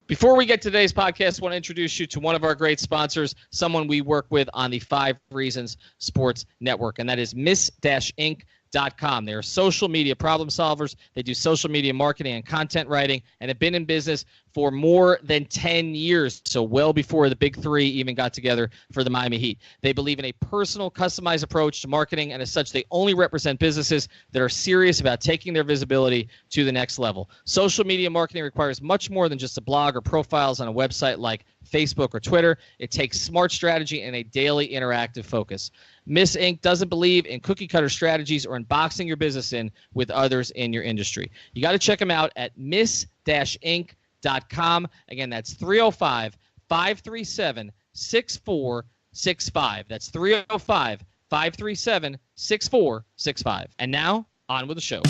Before we get to today's podcast, I want to introduce you to one of our great sponsors, someone we work with on the 5 Reasons Sports Network, and that is miss-inc.com. They are social media problem solvers. They do social media marketing and content writing and have been in business for more than 10 years, so well before the Big Three even got together for the Miami Heat. They believe in a personal, customized approach to marketing, and as such, they only represent businesses that are serious about taking their visibility to the next level. Social media marketing requires much more than just a blog or profiles on a website like Facebook or Twitter. It takes smart strategy and a daily interactive focus. Miss Inc. doesn't believe in cookie-cutter strategies or in boxing your business in with others in your industry. You got to check them out at miss-inc.com. Again, that's 305-537-6465. That's 305-537-6465. And now, on with the show.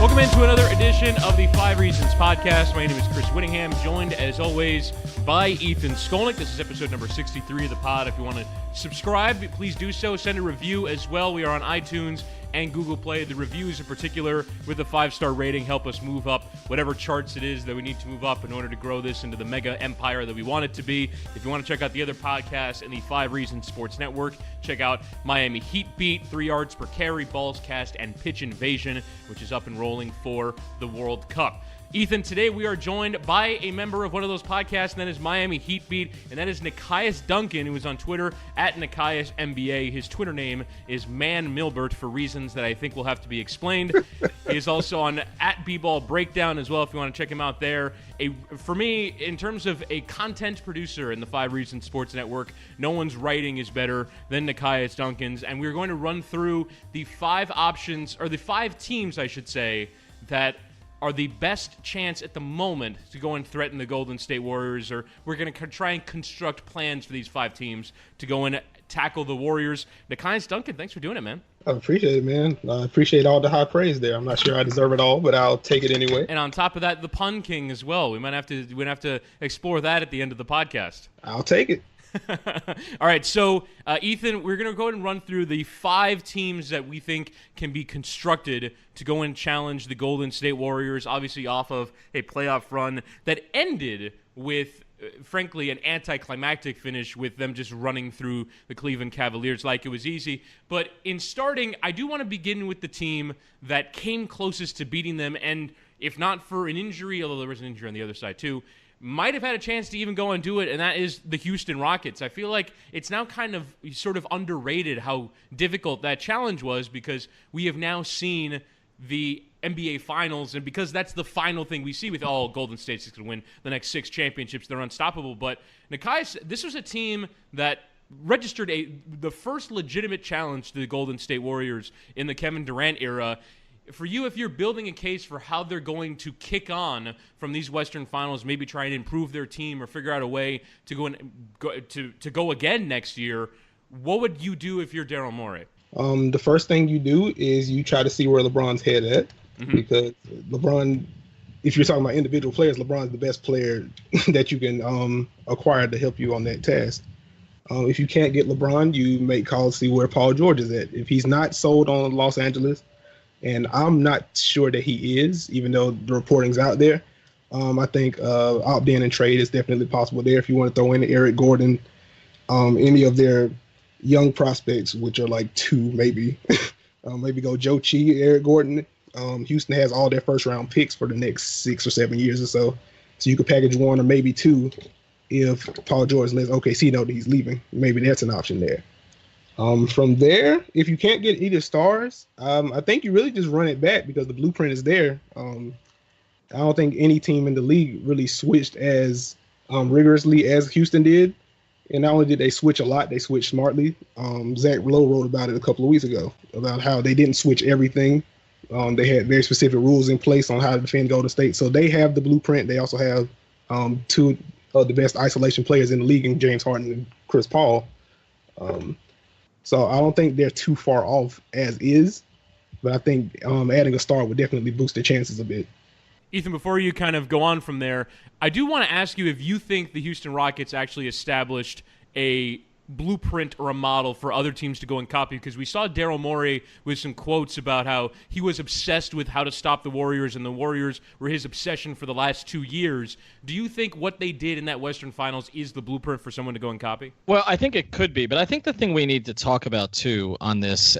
Welcome into another edition of the 5 Reasons Podcast. My name is Chris Whittingham, joined as always by Ethan Skolnick. This is episode number 63 of the pod. If you want to subscribe, please do so. Send a review as well. We are on iTunes and Google Play. The reviews in particular with a 5-star rating help us move up whatever charts it is that we need to move up in order to grow this into the mega empire that we want it to be. If you want to check out the other podcasts in the 5 Reasons Sports Network, check out Miami Heat Beat, 3 yards per carry, balls cast, and pitch invasion, which is up and rolling for the World Cup. Ethan, today we are joined by a member of one of those podcasts, and that is Miami Heat Beat, and that is Nekias Duncan, who is on Twitter at Nekias NBA. His Twitter name is Man Milbert for reasons that I think will have to be explained. He is also on at B-Ball Breakdown as well, if you want to check him out there. For me, in terms of a content producer in the 5 Reasons Sports Network, no one's writing is better than Nekias Duncan's, and we're going to run through the 5 options, or the 5 teams, I should say, that are the best chance at the moment to go and threaten the Golden State Warriors, or we're going to try and construct plans for these 5 teams to go and tackle the Warriors. Nekias Duncan, thanks for doing it, man. I appreciate it, man. I appreciate all the high praise there. I'm not sure I deserve it all, but I'll take it anyway. And on top of that, the pun king as well. We're gonna have to explore that at the end of the podcast. I'll take it. All right, so Ethan, we're going to go ahead and run through the 5 teams that we think can be constructed to go and challenge the Golden State Warriors, obviously off of a playoff run that ended with, frankly, an anticlimactic finish with them just running through the Cleveland Cavaliers like it was easy. But in starting, I do want to begin with the team that came closest to beating them, and if not for an injury, although there was an injury on the other side too, might have had a chance to even go and do it, and that is the Houston Rockets. I feel like it's now kind of sort of underrated how difficult that challenge was, because we have now seen the NBA Finals, and because that's the final thing we see with all Golden State's going to win the next 6 championships. They're unstoppable. But Nekias, this was a team that registered the first legitimate challenge to the Golden State Warriors in the Kevin Durant era. For you, if you're building a case for how they're going to kick on from these Western Finals, maybe try and improve their team or figure out a way to go again next year, what would you do if you're Daryl Morey? The first thing you do is you try to see where LeBron's head at, because LeBron, if you're talking about individual players, LeBron's the best player that you can acquire to help you on that task. If you can't get LeBron, you make calls to see where Paul George is at. If he's not sold on Los Angeles, and I'm not sure that he is, even though the reporting's out there. I think opt-in and trade is definitely possible there. If you want to throw in Eric Gordon, any of their young prospects, which are like 2 maybe, maybe go Joe Chi, Eric Gordon. Houston has all their first-round picks for the next 6 or 7 years or so. So you could package 1 or maybe 2 if Paul George lets OKC know that he's leaving. Maybe that's an option there. From there, if you can't get either stars, I think you really just run it back, because the blueprint is there. I don't think any team in the league really switched as rigorously as Houston did. And not only did they switch a lot, they switched smartly. Zach Lowe wrote about it a couple of weeks ago, about how they didn't switch everything. They had very specific rules in place on how to defend Golden State. So they have the blueprint. They also have 2 of the best isolation players in the league, in James Harden and Chris Paul. So I don't think they're too far off as is, but I think adding a star would definitely boost their chances a bit. Ethan, before you kind of go on from there, I do want to ask you if you think the Houston Rockets actually established a blueprint or a model for other teams to go and copy? Because we saw Daryl Morey with some quotes about how he was obsessed with how to stop the Warriors, and the Warriors were his obsession for the last 2 years. Do you think what they did in that Western Finals is the blueprint for someone to go and copy? Well, I think it could be, but I think the thing we need to talk about too on this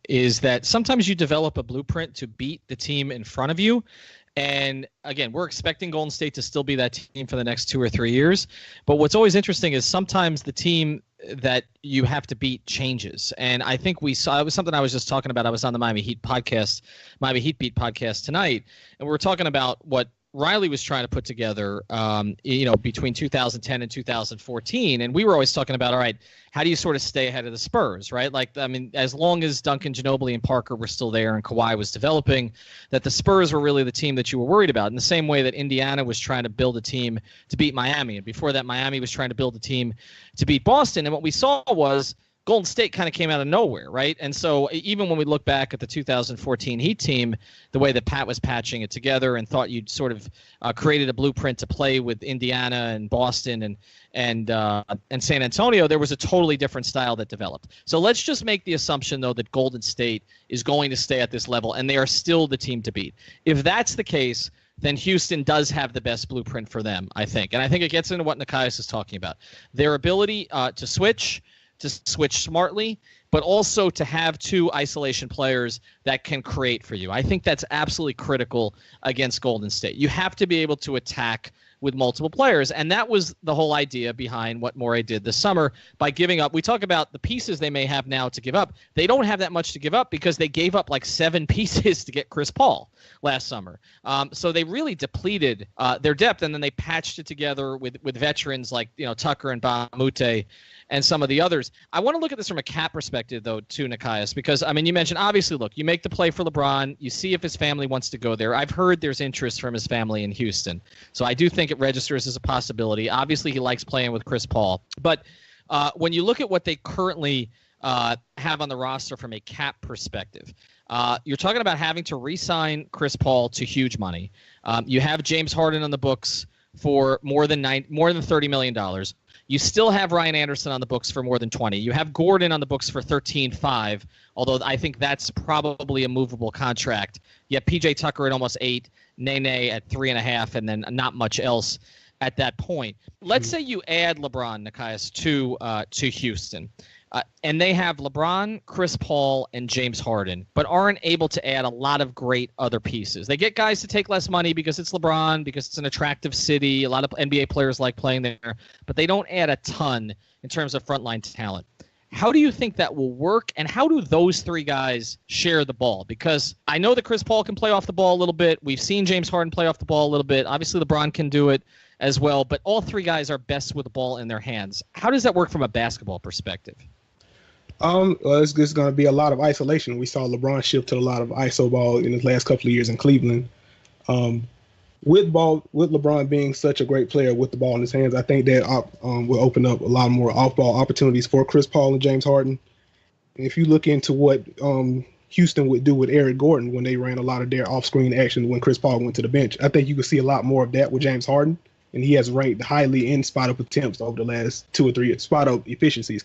is that sometimes you develop a blueprint to beat the team in front of you. And again, we're expecting Golden State to still be that team for the next 2 or 3 years. But what's always interesting is sometimes the team that you have to beat changes. And I think we saw, it was something I was just talking about. I was on the Miami Heat Beat podcast tonight, and we were talking about what Riley was trying to put together, between 2010 and 2014. And we were always talking about, all right, how do you sort of stay ahead of the Spurs, right? Like, I mean, as long as Duncan, Ginobili, and Parker were still there and Kawhi was developing, that the Spurs were really the team that you were worried about. In the same way that Indiana was trying to build a team to beat Miami. And before that, Miami was trying to build a team to beat Boston. And what we saw was Golden State kind of came out of nowhere, right? And so even when we look back at the 2014 Heat team, the way that Pat was patching it together and thought you'd sort of created a blueprint to play with Indiana and Boston and San Antonio, there was a totally different style that developed. So let's just make the assumption, though, that Golden State is going to stay at this level, and they are still the team to beat. If that's the case, then Houston does have the best blueprint for them, I think. And I think it gets into what Nekias is talking about. Their ability to switch smartly, but also to have two isolation players that can create for you. I think that's absolutely critical against Golden State. You have to be able to attack with multiple players, and that was the whole idea behind what Morey did this summer by giving up. We talk about the pieces they may have now to give up. They don't have that much to give up because they gave up like 7 pieces to get Chris Paul last summer. So they really depleted their depth, and then they patched it together with veterans like Tucker and Bamute and some of the others. I want to look at this from a cap perspective, though, too, Nekias, because, I mean, you mentioned, obviously, look, you make the play for LeBron. You see if his family wants to go there. I've heard there's interest from his family in Houston. So I do think it registers as a possibility. Obviously, he likes playing with Chris Paul. But when you look at what they currently have on the roster from a cap perspective, you're talking about having to re-sign Chris Paul to huge money. You have James Harden on the books for more than $30 million. You still have Ryan Anderson on the books for more than 20. You have Gordon on the books for 13.5, although I think that's probably a movable contract. You have PJ Tucker at almost 8, Nene at 3.5, and then not much else at that point. Let's say you add LeBron, Nekias, to Houston. And they have LeBron, Chris Paul, and James Harden, but aren't able to add a lot of great other pieces. They get guys to take less money because it's LeBron, because it's an attractive city. A lot of NBA players like playing there, but they don't add a ton in terms of frontline talent. How do you think that will work, and how do those 3 guys share the ball? Because I know that Chris Paul can play off the ball a little bit. We've seen James Harden play off the ball a little bit. Obviously, LeBron can do it as well, but all 3 guys are best with the ball in their hands. How does that work from a basketball perspective? Well, it's just going to be a lot of isolation. We saw LeBron shift to a lot of ISO ball in his last couple of years in Cleveland. With LeBron being such a great player with the ball in his hands, I think that will open up a lot more off-ball opportunities for Chris Paul and James Harden. And if you look into what Houston would do with Eric Gordon when they ran a lot of their off-screen action when Chris Paul went to the bench, I think you could see a lot more of that with James Harden. And he has ranked highly in spot-up attempts over the last 2 or 3 years, spot-up efficiency,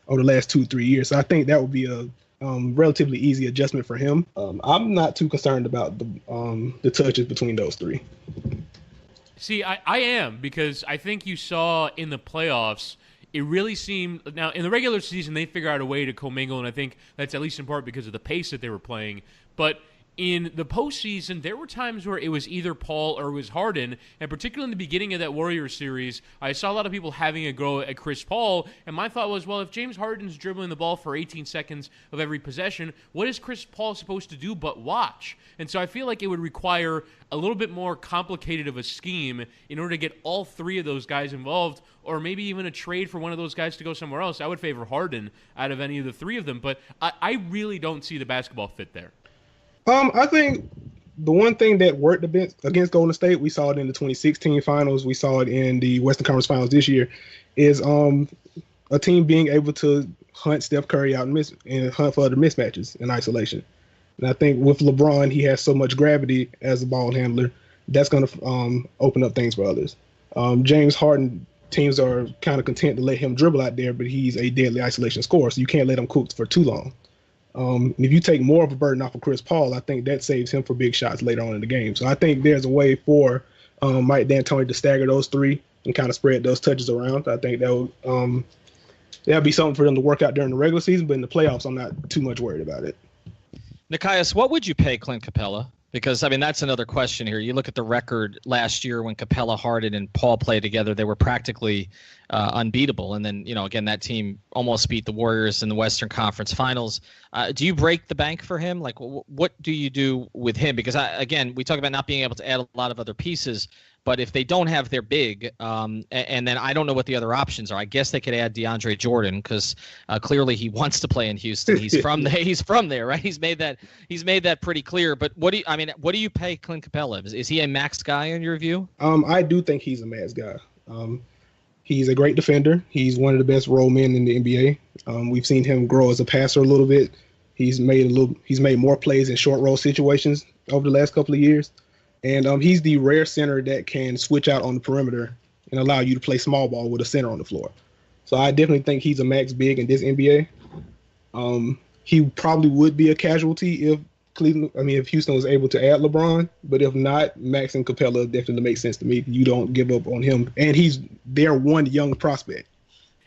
over the last 2 or 3 years. So I think that would be a relatively easy adjustment for him. I'm not too concerned about the touches between those 3. See, I am, because I think you saw in the playoffs, it really seemed, now in the regular season, they figure out a way to commingle, and I think that's at least in part because of the pace that they were playing. But in the postseason, there were times where it was either Paul or it was Harden, and particularly in the beginning of that Warriors series, I saw a lot of people having a go at Chris Paul, and my thought was, well, if James Harden's dribbling the ball for 18 seconds of every possession, what is Chris Paul supposed to do but watch? And so I feel like it would require a little bit more complicated of a scheme in order to get all 3 of those guys involved, or maybe even a trade for one of those guys to go somewhere else. I would favor Harden out of any of the 3 of them, but I really don't see the basketball fit there. I think the one thing that worked against Golden State, we saw it in the 2016 finals, we saw it in the Western Conference finals this year, is a team being able to hunt Steph Curry out and hunt for other mismatches in isolation. And I think with LeBron, he has so much gravity as a ball handler, that's going to open up things for others. James Harden teams are kind of content to let him dribble out there, but he's a deadly isolation scorer, so you can't let him cook for too long. And if you take more of a burden off of Chris Paul, I think that saves him for big shots later on in the game. So I think there's a way for Mike D'Antoni to stagger those three and kind of spread those touches around. I think that'll be something for them to work out during the regular season, but in the playoffs, I'm not too much worried about it. Nekias, what would you pay Clint Capella? Because, I mean, that's another question here. You look at the record last year when Capella, Harden, and Paul played together, they were practically unbeatable. And then, again, that team almost beat the Warriors in the Western Conference Finals. Do you break the bank for him? Like, what do you do with him? Because, again, we talk about not being able to add a lot of other pieces. But if they don't have their big, and then I don't know what the other options are. I guess they could add DeAndre Jordan because clearly he wants to play in Houston. He's from there, right? He's made that pretty clear. But what do you pay Clint Capella? Is he a max guy in your view? I do think he's a max guy. He's a great defender. He's one of the best role men in the NBA. We've seen him grow as a passer a little bit. He's made more plays in short roll situations over the last couple of years. And he's the rare center that can switch out on the perimeter and allow you to play small ball with a center on the floor. So I definitely think he's a max big in this NBA. He probably would be a casualty if Houston was able to add LeBron. But if not, Max and Capella definitely makes sense to me. You don't give up on him. And he's their one young prospect.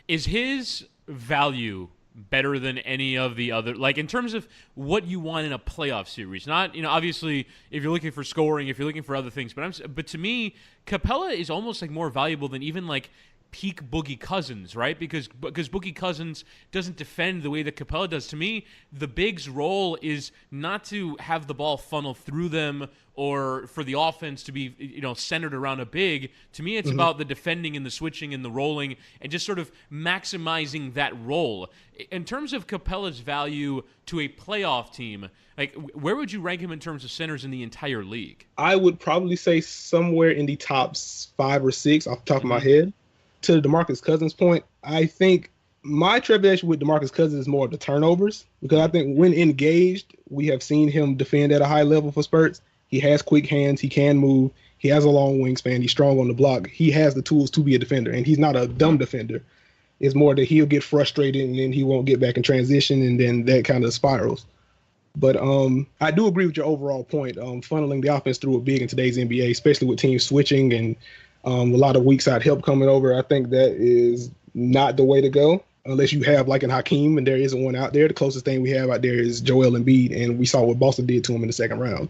Is his value better than any of the other, like in terms of what you want in a playoff series? Not, obviously if you're looking for scoring, if you're looking for other things, but to me, Capella is almost like more valuable than even like peak Boogie Cousins, right? Because Boogie Cousins doesn't defend the way that Capella does. To me, the big's role is not to have the ball funnel through them or for the offense to be, centered around a big. To me, it's about the defending and the switching and the rolling and just sort of maximizing that role. In terms of Capella's value to a playoff team, like where would you rank him in terms of centers in the entire league? I would probably say somewhere in the top 5 or 6 off the top of my head. To DeMarcus Cousins' point, I think my trepidation with DeMarcus Cousins is more of the turnovers, because I think when engaged, we have seen him defend at a high level for spurts. He has quick hands. He can move. He has a long wingspan. He's strong on the block. He has the tools to be a defender, and he's not a dumb defender. It's more that he'll get frustrated, and then he won't get back in transition, and then that kind of spirals. But I do agree with your overall point. Funneling the offense through a big in today's NBA, especially with teams switching and a lot of weak side help coming over, I think that is not the way to go unless you have like an Hakeem, and there isn't one out there. The closest thing we have out there is Joel Embiid, and we saw what Boston did to him in the second round.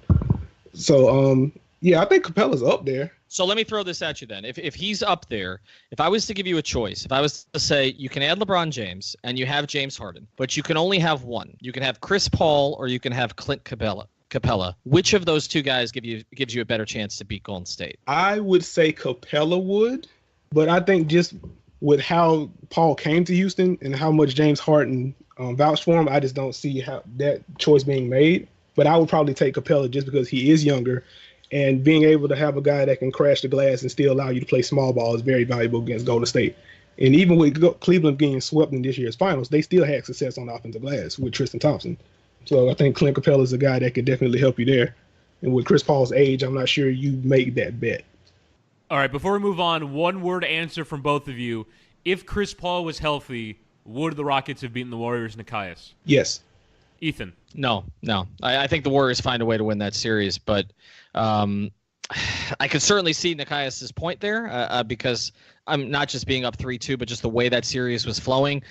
So, I think Capella's up there. So let me throw this at you then. If he's up there, if I was to give you a choice, if I was to say you can add LeBron James and you have James Harden, but you can only have one. You can have Chris Paul or you can have Clint Capella. Which of those two guys gives you a better chance to beat Golden State? I would say Capella would, but I think just with how Paul came to Houston and how much James Harden vouched for him, I just don't see how that choice being made. But I would probably take Capella just because he is younger, and being able to have a guy that can crash the glass and still allow you to play small ball is very valuable against Golden State. And even with Cleveland getting swept in this year's finals, they still had success on the offensive glass with Tristan Thompson. So I think Clint Capella is a guy that could definitely help you there. And with Chris Paul's age, I'm not sure you make that bet. All right, before we move on, one-word answer from both of you. If Chris Paul was healthy, would the Rockets have beaten the Warriors, Nekias? Yes. Ethan? No. I think the Warriors find a way to win that series, but I could certainly see Nekias' point there because I'm not just being up 3-2, but just the way that series was flowing.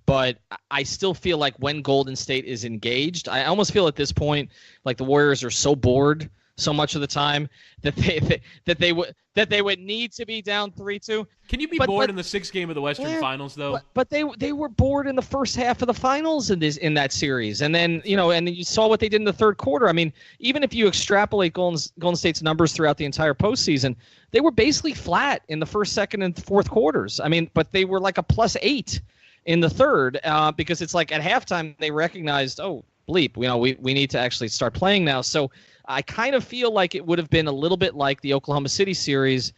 But I still feel like when Golden State is engaged, I almost feel at this point like the Warriors are so bored so much of the time that they would need to be down 3-2. Can you be bored in the 6th game of the Western Finals though? But they were bored in the first half of the finals in that series, and then and then you saw what they did in the third quarter. I mean, even if you extrapolate Golden State's numbers throughout the entire postseason, they were basically flat in the first, second, and fourth quarters. I mean, but they were like a +8 in the third because it's like at halftime they recognized, oh bleep, we need to actually start playing now. So I kind of feel like it would have been a little bit like the Oklahoma City series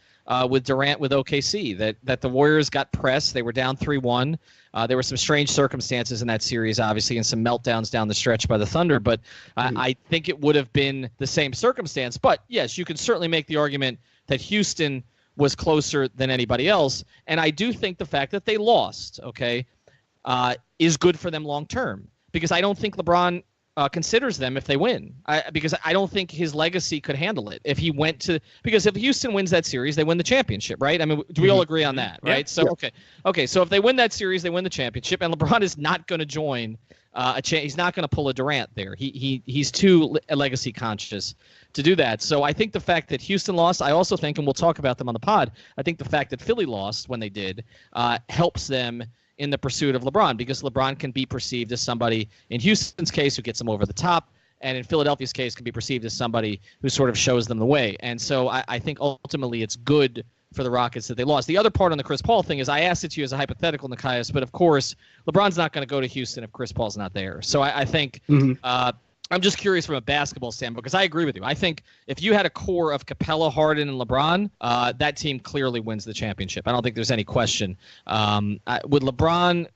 with Durant with OKC, that the Warriors got pressed. They were down 3-1. There were some strange circumstances in that series, obviously, and some meltdowns down the stretch by the Thunder. But I think it would have been the same circumstance. But, yes, you can certainly make the argument that Houston was closer than anybody else. And I do think the fact that they lost, is good for them long term, because I don't think LeBron considers them if they win. Because I don't think his legacy could handle it if he went to, because if Houston wins that series, they win the championship, right? I mean, do we all agree on that, right? Yeah. So okay. So if they win that series, they win the championship, and LeBron is not going to join he's not going to pull a Durant there. He's too legacy conscious to do that. So I think the fact that Houston lost, I also think, and we'll talk about them on the pod, I think the fact that Philly lost when they did helps them in the pursuit of LeBron, because LeBron can be perceived as somebody, in Houston's case, who gets them over the top, and in Philadelphia's case, can be perceived as somebody who sort of shows them the way. And so I think ultimately it's good for the Rockets that they lost. The other part on the Chris Paul thing is, I asked it to you as a hypothetical, Nekias, but of course, LeBron's not going to go to Houston if Chris Paul's not there. So I think I'm just curious from a basketball standpoint, because I agree with you. I think if you had a core of Capella, Harden, and LeBron, that team clearly wins the championship. I don't think there's any question. With LeBron,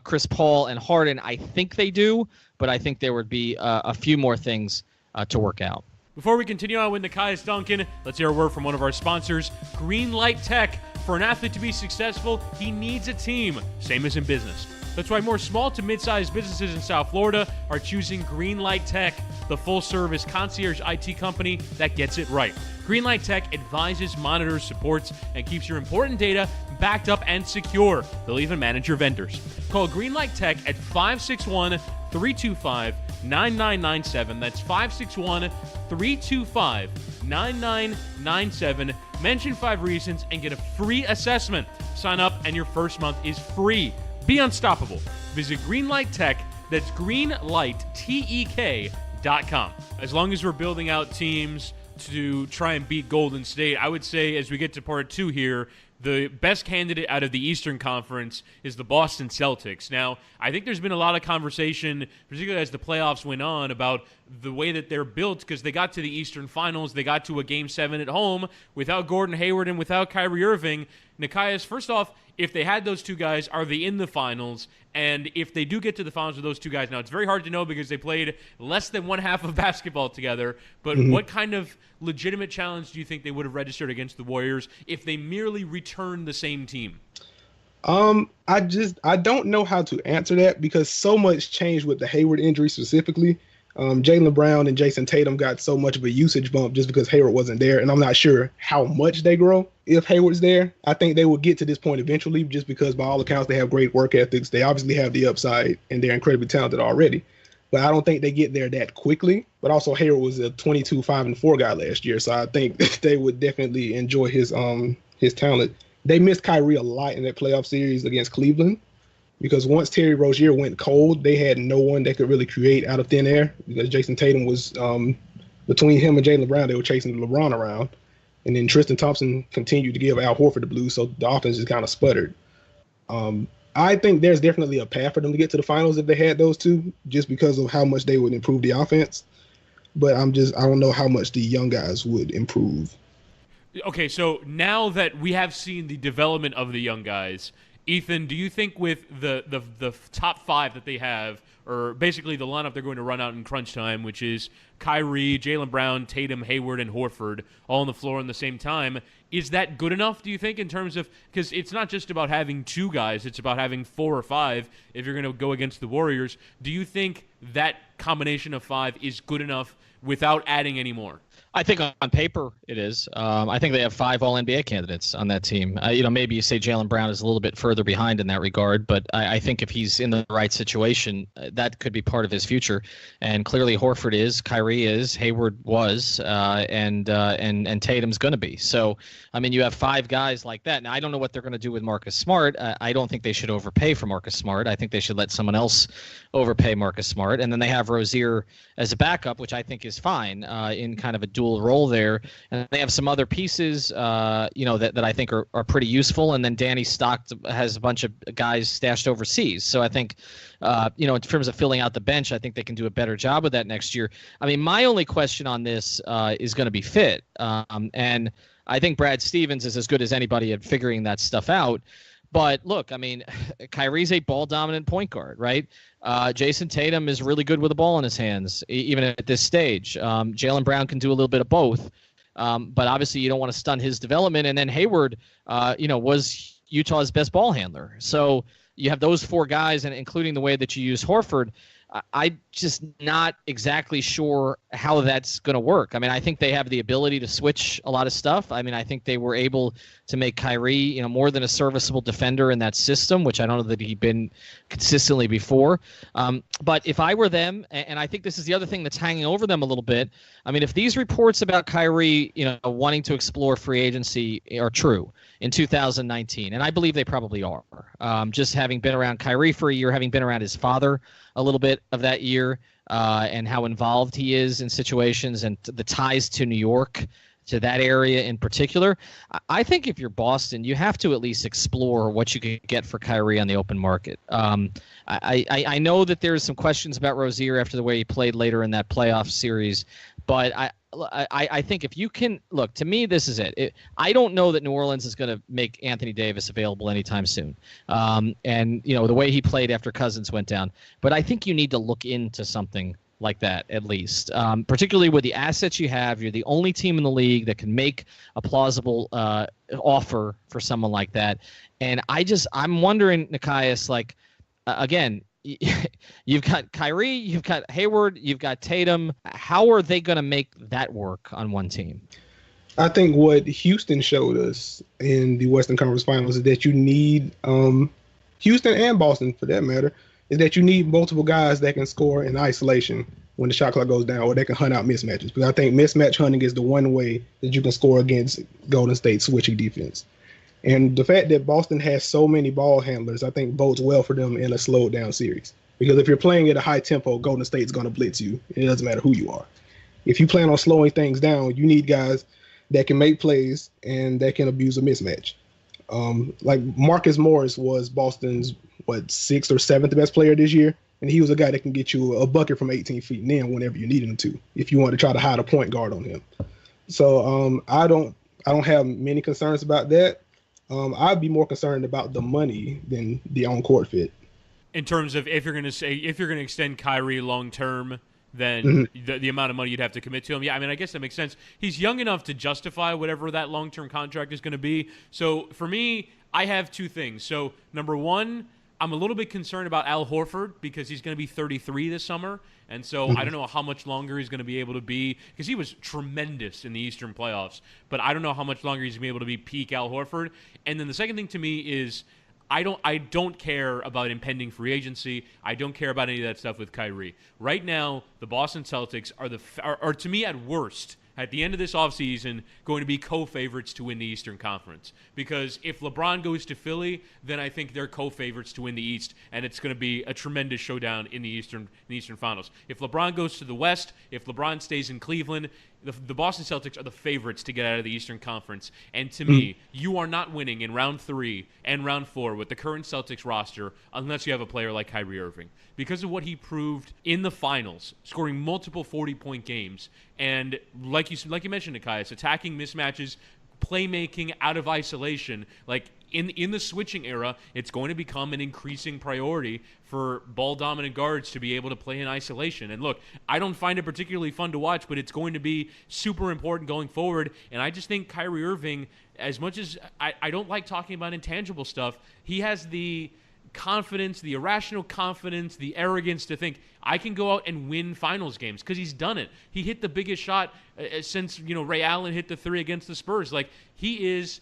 Chris Paul, and Harden, I think they do, but I think there would be a few more things to work out. Before we continue on with Nekias Duncan, let's hear a word from one of our sponsors, Greenlight Tech. For an athlete to be successful, he needs a team, same as in business. That's why more small to mid-sized businesses in South Florida are choosing Greenlight Tech, the full-service concierge IT company that gets it right. Greenlight Tech advises, monitors, supports, and keeps your important data backed up and secure. They'll even manage your vendors. Call Greenlight Tech at 561-325-9997. That's 561-325-9997. Mention 5 Reasons and get a free assessment. Sign up and your first month is free. Be unstoppable. Visit Greenlight Tech. That's greenlighttech.com. As long as we're building out teams to try and beat Golden State, I would say as we get to part 2 here, the best candidate out of the Eastern Conference is the Boston Celtics. Now, I think there's been a lot of conversation, particularly as the playoffs went on, about the way that they're built, because they got to the Eastern Finals, they got to a Game 7 at home without Gordon Hayward and without Kyrie Irving. Nekias, first off, if they had those two guys, are they in the finals? And if they do get to the finals with those two guys, now it's very hard to know because they played less than one half of basketball together, but what kind of legitimate challenge do you think they would have registered against the Warriors if they merely returned the same team? I don't know how to answer that, because so much changed with the Hayward injury specifically. Jaylen Brown and Jason Tatum got so much of a usage bump just because Hayward wasn't there, and I'm not sure how much they grow if Hayward's there. I think they will get to this point eventually, just because by all accounts they have great work ethics. They obviously have the upside, and they're incredibly talented already. But I don't think they get there that quickly. But also Hayward was a 22-5-4 guy last year, so I think they would definitely enjoy his talent. They missed Kyrie a lot in that playoff series against Cleveland, because once Terry Rozier went cold, they had no one that could really create out of thin air, because Jason Tatum was between him and Jaylen Brown, they were chasing LeBron around. And then Tristan Thompson continued to give Al Horford the blues, so the offense just kind of sputtered. I think there's definitely a path for them to get to the finals if they had those two, just because of how much they would improve the offense. But I don't know how much the young guys would improve. Okay, so now that we have seen the development of the young guys, Ethan, do you think with the top 5 that they have, or basically the lineup they're going to run out in crunch time, which is Kyrie, Jaylen Brown, Tatum, Hayward, and Horford all on the floor at the same time, is that good enough, do you think, in terms of, because it's not just about having 2 guys, it's about having 4 or 5 if you're going to go against the Warriors. Do you think that combination of 5 is good enough without adding any more? I think on paper it is. I think they have 5 All-NBA candidates on that team. Maybe you say Jaylen Brown is a little bit further behind in that regard, but I think if he's in the right situation, that could be part of his future. And clearly Horford is, Kyrie is, Hayward was, and Tatum's going to be. So, you have 5 guys like that. Now, I don't know what they're going to do with Marcus Smart. I don't think they should overpay for Marcus Smart. I think they should let someone else overpay Marcus Smart. And then they have Rozier as a backup, which I think is fine in kind of a dual role there. And they have some other pieces, that I think are pretty useful. And then Danny Stock has a bunch of guys stashed overseas. So I think, in terms of filling out the bench, I think they can do a better job of that next year. My only question on this is going to be fit. And I think Brad Stevens is as good as anybody at figuring that stuff out. But look, Kyrie's a ball-dominant point guard, right? Jason Tatum is really good with the ball in his hands, even at this stage. Jaylen Brown can do a little bit of both. But obviously you don't want to stun his development. And then Hayward, was Utah's best ball handler. So you have those four guys, and including the way that you use Horford. I'm just not exactly sure how that's going to work. I mean, I think they have the ability to switch a lot of stuff. I mean, I think they were able to make Kyrie, more than a serviceable defender in that system, which I don't know that he'd been consistently before. But if I were them, and I think this is the other thing that's hanging over them a little bit. I mean, if these reports about Kyrie, wanting to explore free agency are true in 2019, and I believe they probably are, just having been around Kyrie for a year, having been around his father a little bit of that year, and how involved he is in situations and the ties to New York, to that area in particular. I think if you're Boston, you have to at least explore what you could get for Kyrie on the open market. I know that there's some questions about Rozier after the way he played later in that playoff series, but I think if you can look, to me, this is it. I don't know that New Orleans is going to make Anthony Davis available anytime soon. And the way he played after Cousins went down, but I think you need to look into something like that at least, particularly with the assets you have. You're the only team in the league that can make a plausible offer for someone like that. And I'm wondering, Nekias, again, you've got Kyrie, you've got Hayward, you've got Tatum. How are they going to make that work on one team? I think what Houston showed us in the Western Conference Finals is that you need Houston and Boston, for that matter, is that you need multiple guys that can score in isolation when the shot clock goes down, or they can hunt out mismatches. Because I think mismatch hunting is the one way that you can score against Golden State's switching defense. And the fact that Boston has so many ball handlers, I think bodes well for them in a slowed down series. Because if you're playing at a high tempo, Golden State's going to blitz you. It doesn't matter who you are. If you plan on slowing things down, you need guys that can make plays and that can abuse a mismatch. Like Marcus Morris was Boston's, sixth or seventh best player this year. And he was a guy that can get you a bucket from 18 feet and in whenever you need him to, if you want to try to hide a point guard on him. So I don't have many concerns about that. I'd be more concerned about the money than the on-court fit. In terms of if you're going to extend Kyrie long term, then the amount of money you'd have to commit to him. Yeah, I mean, I guess that makes sense. He's young enough to justify whatever that long-term contract is going to be. So for me, I have two things. So number one, I'm a little bit concerned about Al Horford because he's going to be 33 this summer. And so I don't know how much longer he's going to be able to be, because he was tremendous in the Eastern playoffs, but I don't know how much longer he's going to be able to be peak Al Horford. And then the second thing to me is I don't care about impending free agency. I don't care about any of that stuff with Kyrie. Right now, the Boston Celtics are to me, at worst, at the end of this offseason, going to be co-favorites to win the Eastern Conference. Because if LeBron goes to Philly, then I think they're co-favorites to win the East, and it's going to be a tremendous showdown in the Eastern Finals. If LeBron goes to the West, if LeBron stays in Cleveland, the Boston Celtics are the favorites to get out of the Eastern Conference. And to me, you are not winning in round 3 and round 4 with the current Celtics roster unless you have a player like Kyrie Irving. Because of what he proved in the finals, scoring multiple 40-point games, and like you mentioned, Nekias, attacking mismatches, playmaking out of isolation, like in the switching era, it's going to become an increasing priority for ball-dominant guards to be able to play in isolation. And look, I don't find it particularly fun to watch, but it's going to be super important going forward. And I just think Kyrie Irving, as much as I don't like talking about intangible stuff, he has the confidence, the irrational confidence, the arrogance to think I can go out and win finals games, because he's done it. He hit the biggest shot since Ray Allen hit the 3 against the Spurs. Like, he is,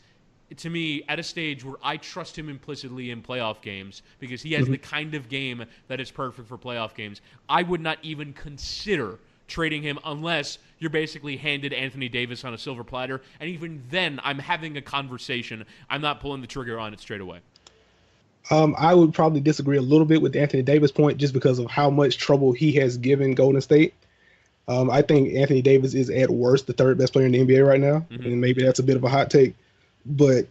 to me, at a stage where I trust him implicitly in playoff games, because he has the kind of game that is perfect for playoff games. I would not even consider trading him unless you're basically handed Anthony Davis on a silver platter, and even then I'm having a conversation. I'm not pulling the trigger on it straight away. I would probably disagree a little bit with the Anthony Davis point, just because of how much trouble he has given Golden State. I think Anthony Davis is at worst the third best player in the NBA right now, and maybe that's a bit of a hot take. But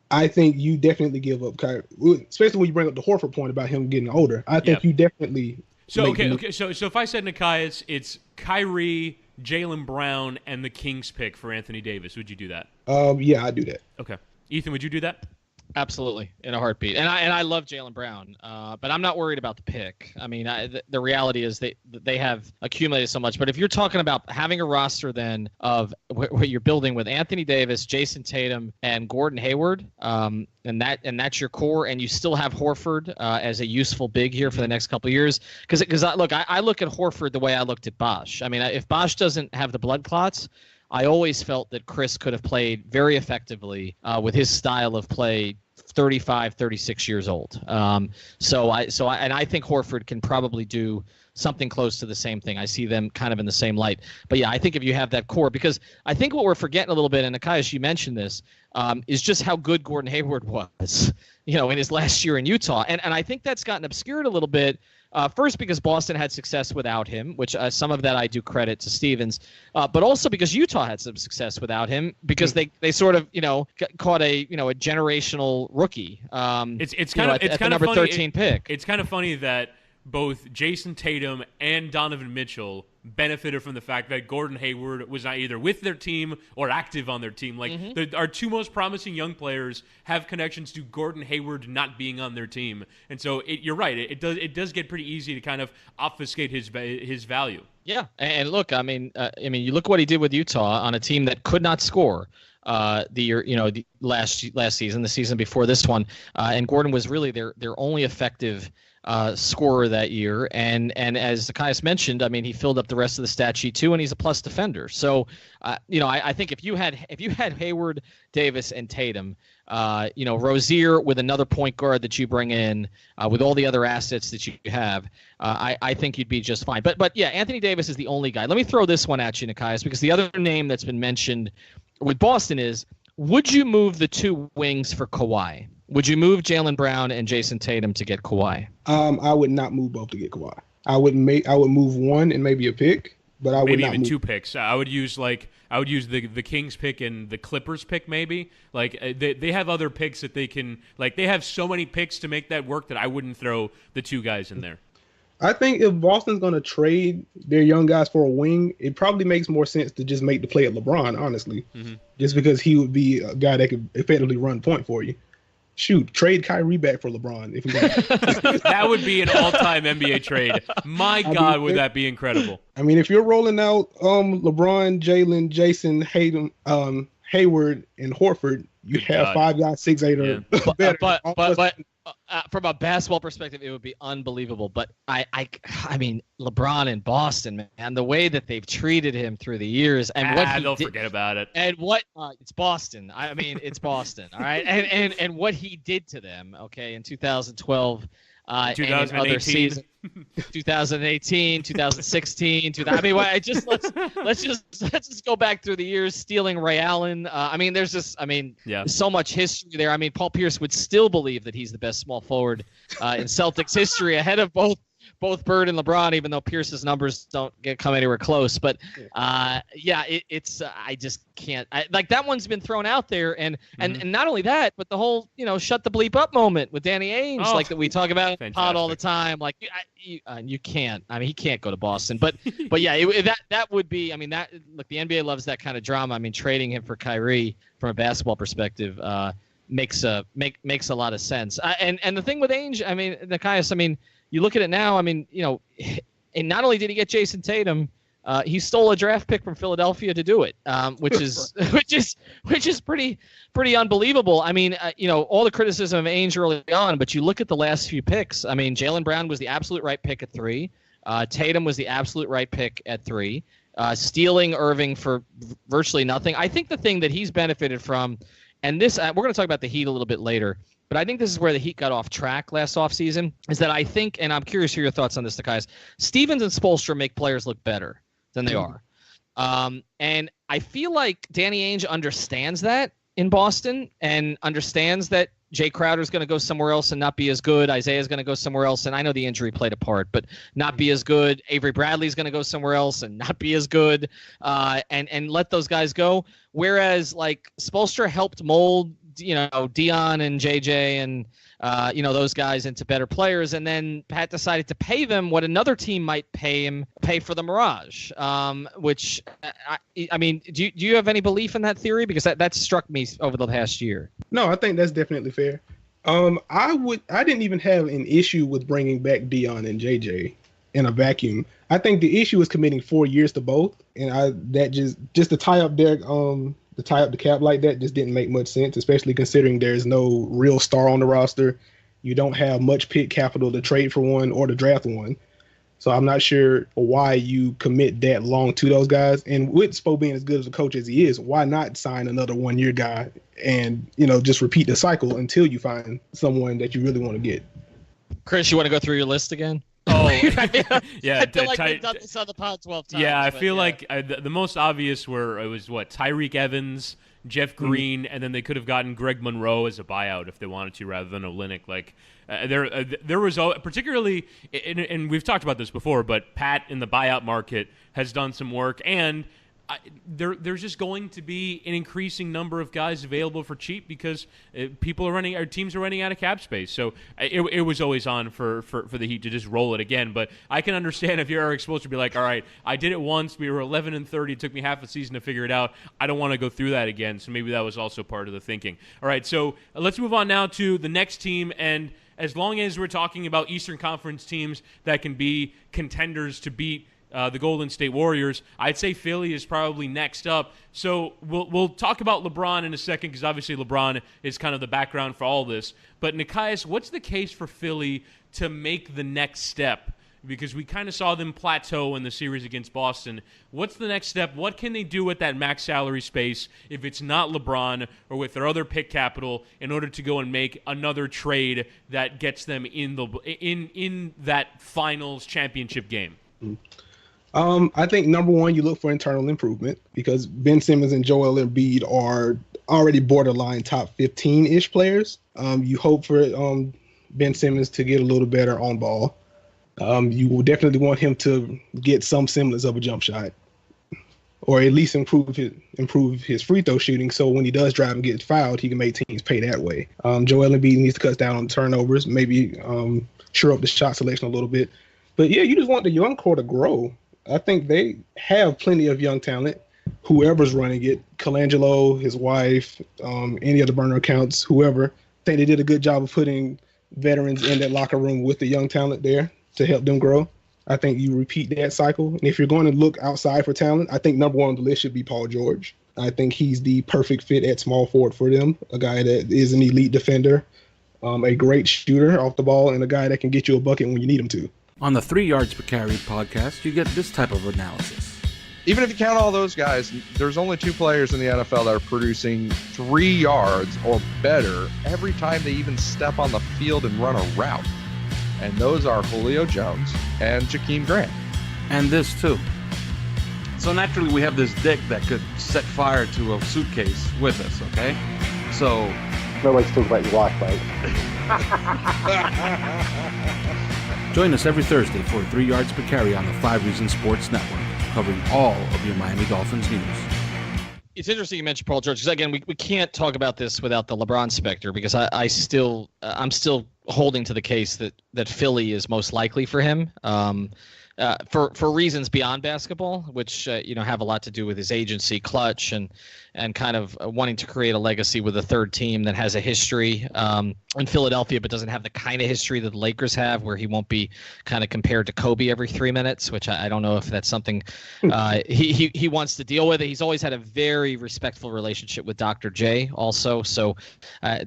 I think you definitely give up Kyrie, especially when you bring up the Horford point about him getting older. I think you definitely. So okay. So if I said, Nekias, it's Kyrie, Jaylen Brown, and the Kings pick for Anthony Davis, would you do that? Yeah, I'd do that. Okay. Ethan, would you do that? Absolutely, in a heartbeat. And I love Jaylen Brown, but I'm not worried about the pick. I mean, the reality is they have accumulated so much. But if you're talking about having a roster then of what you're building with Anthony Davis, Jason Tatum, and Gordon Hayward, and that's your core, and you still have Horford as a useful big here for the next couple of years. Because I look at Horford the way I looked at Bosh. I mean, if Bosh doesn't have the blood clots, I always felt that Chris could have played very effectively with his style of play 35, 36 years old. So I think Horford can probably do something close to the same thing. I see them kind of in the same light. But yeah, I think if you have that core, because I think what we're forgetting a little bit, and Nekias, you mentioned this, is just how good Gordon Hayward was, in his last year in Utah. And I think that's gotten obscured a little bit. First, because Boston had success without him, which some of that I do credit to Stevens, but also because Utah had some success without him because they sort of caught a generational rookie. It's kind of the number funny, 13 pick. It's kind of funny that both Jason Tatum and Donovan Mitchell benefited from the fact that Gordon Hayward was not either with their team or active on their team. Like our two most promising young players have connections to Gordon Hayward not being on their team, and so you're right. It does get pretty easy to kind of obfuscate his value. Yeah, and look, I mean, you look what he did with Utah on a team that could not score. The last season, the season before this one, and Gordon was really their only effective scorer that year, and as Nekias mentioned, I mean, he filled up the rest of the stat sheet too, and he's a plus defender. So, I think if you had Hayward, Davis, and Tatum, Rozier with another point guard that you bring in, with all the other assets that you have, I think you'd be just fine. But yeah, Anthony Davis is the only guy. Let me throw this one at you, Nekias, because the other name that's been mentioned with Boston is: would you move the two wings for Kawhi? Would you move Jaylen Brown and Jason Tatum to get Kawhi? I would not move both to get Kawhi. I would move one and maybe a pick, but I would not even move two picks. I would use the Kings pick and the Clippers pick maybe. Like they have other picks that they can, like, they have so many picks to make that work that I wouldn't throw the two guys in there. I think if Boston's going to trade their young guys for a wing, it probably makes more sense to just make the play at LeBron, honestly, just because he would be a guy that could effectively run point for you. Shoot, trade Kyrie back for LeBron. That would be an all-time NBA trade. My God, would that be incredible? I mean, if you're rolling out LeBron, Jaylen, Jason, Hayward, and Horford, you have 5 guys, 6'8" or better. But from a basketball perspective, it would be unbelievable. But I mean, LeBron in Boston, man, the way that they've treated him through the years, and what forget about it. And what it's Boston. I mean, it's Boston, all right. And what he did to them, okay, in 2012. 2018. Other season, 2018, 2016, let's just go back through the years, stealing Ray Allen. There's so much history there. I mean, Paul Pierce would still believe that he's the best small forward in Celtics history, ahead of both Bird and LeBron, even though Pierce's numbers don't come anywhere close. But I just can't. That one's been thrown out there, and not only that, but the whole shut the bleep up moment with Danny Ainge, that we talk about in the pod all the time. Like you can't. I mean, he can't go to Boston. But yeah, that would be. I mean, that look, the NBA loves that kind of drama. I mean, trading him for Kyrie from a basketball perspective makes a lot of sense. And the thing with Ainge, I mean, Nekias, I mean, you look at it now, I mean, and not only did he get Jason Tatum, he stole a draft pick from Philadelphia to do it, which is pretty unbelievable. I mean, all the criticism of Ainge early on, but you look at the last few picks. I mean, Jaylen Brown was the absolute right pick at 3. Tatum was the absolute right pick at 3. Stealing Irving for virtually nothing. I think the thing that he's benefited from, and this we're going to talk about the Heat a little bit later, but I think this is where the Heat got off track last offseason, is that I think, and I'm curious to hear your thoughts on this, guys, Stevens and Spoelstra make players look better than they are. And I feel like Danny Ainge understands that in Boston, and understands that Jay Crowder's going to go somewhere else and not be as good. Isaiah's going to go somewhere else, and I know the injury played a part, but not be as good. Avery Bradley's going to go somewhere else and not be as good, and let those guys go. Whereas, like, Spoelstra helped mold Dion and JJ and those guys into better players, and then Pat decided to pay them what another team might pay for the Mirage, which I mean, do you have any belief in that theory? Because that struck me over the past year. No, I think that's definitely fair. I didn't even have an issue with bringing back Dion and JJ in a vacuum. I think the issue is committing 4 years to both, and that just to tie up the cap like that just didn't make much sense, especially considering there's no real star on the roster. You don't have much pick capital to trade for one or to draft one. So I'm not sure why you commit that long to those guys. And with Spo being as good as a coach as he is, why not sign another 1 year guy and, just repeat the cycle until you find someone that you really want to get? Chris, you want to go through your list again? Oh, yeah. I feel like we've done this on the pod 12 times. Yeah, I feel like the most obvious were it was Tyreek Evans, Jeff Green, and then they could have gotten Greg Monroe as a buyout if they wanted to, rather than Olynyk. There was particularly, and we've talked about this before, but Pat in the buyout market has done some work, and there's just going to be an increasing number of guys available for cheap because teams are running out of cap space. So it was always on for the Heat to just roll it again. But I can understand if you're Eric Spoelstra to be like, all right, I did it once. We were 11-30. It took me half a season to figure it out. I don't want to go through that again. So maybe that was also part of the thinking. All right, so let's move on now to the next team. And as long as we're talking about Eastern Conference teams that can be contenders to beat the Golden State Warriors, I'd say Philly is probably next up. So we'll talk about LeBron in a second because obviously LeBron is kind of the background for all this. But Nekias, what's the case for Philly to make the next step? Because we kind of saw them plateau in the series against Boston. What's the next step? What can they do with that max salary space if it's not LeBron or with their other pick capital in order to go and make another trade that gets them in that finals championship game? I think number one, you look for internal improvement because Ben Simmons and Joel Embiid are already borderline top 15-ish players. You hope for Ben Simmons to get a little better on ball. You will definitely want him to get some semblance of a jump shot, or at least improve his free throw shooting. So when he does drive and get fouled, he can make teams pay that way. Joel Embiid needs to cut down on turnovers, maybe shore up the shot selection a little bit. But yeah, you just want the young core to grow. I think they have plenty of young talent. Whoever's running it, Colangelo, his wife, any of the burner accounts, whoever, I think they did a good job of putting veterans in that locker room with the young talent there to help them grow. I think you repeat that cycle. And if you're going to look outside for talent, I think number one on the list should be Paul George. I think he's the perfect fit at small forward for them, a guy that is an elite defender, a great shooter off the ball, and a guy that can get you a bucket when you need him to. On the 3 Yards Per Carry podcast, you get this type of analysis. Even if you count all those guys, there's only 2 players in the NFL that are producing 3 yards or better every time they even step on the field and run a route. And those are Julio Jones and Jakeem Grant. And this too. So naturally we have this dick that could set fire to a suitcase with us, okay? So... No way to talk about your wife, mate. Join us every Thursday for 3 Yards Per Carry on the 5 Reasons Sports Network, covering all of your Miami Dolphins news. It's interesting you mentioned Paul George because again, we can't talk about this without the LeBron specter because I'm still holding to the case that Philly is most likely for him. For reasons beyond basketball, which have a lot to do with his agency, Clutch, and kind of wanting to create a legacy with a third team that has a history in Philadelphia, but doesn't have the kind of history that the Lakers have, where he won't be kind of compared to Kobe every 3 minutes, which I don't know if that's something he wants to deal with. He's always had a very respectful relationship with Dr. J also. So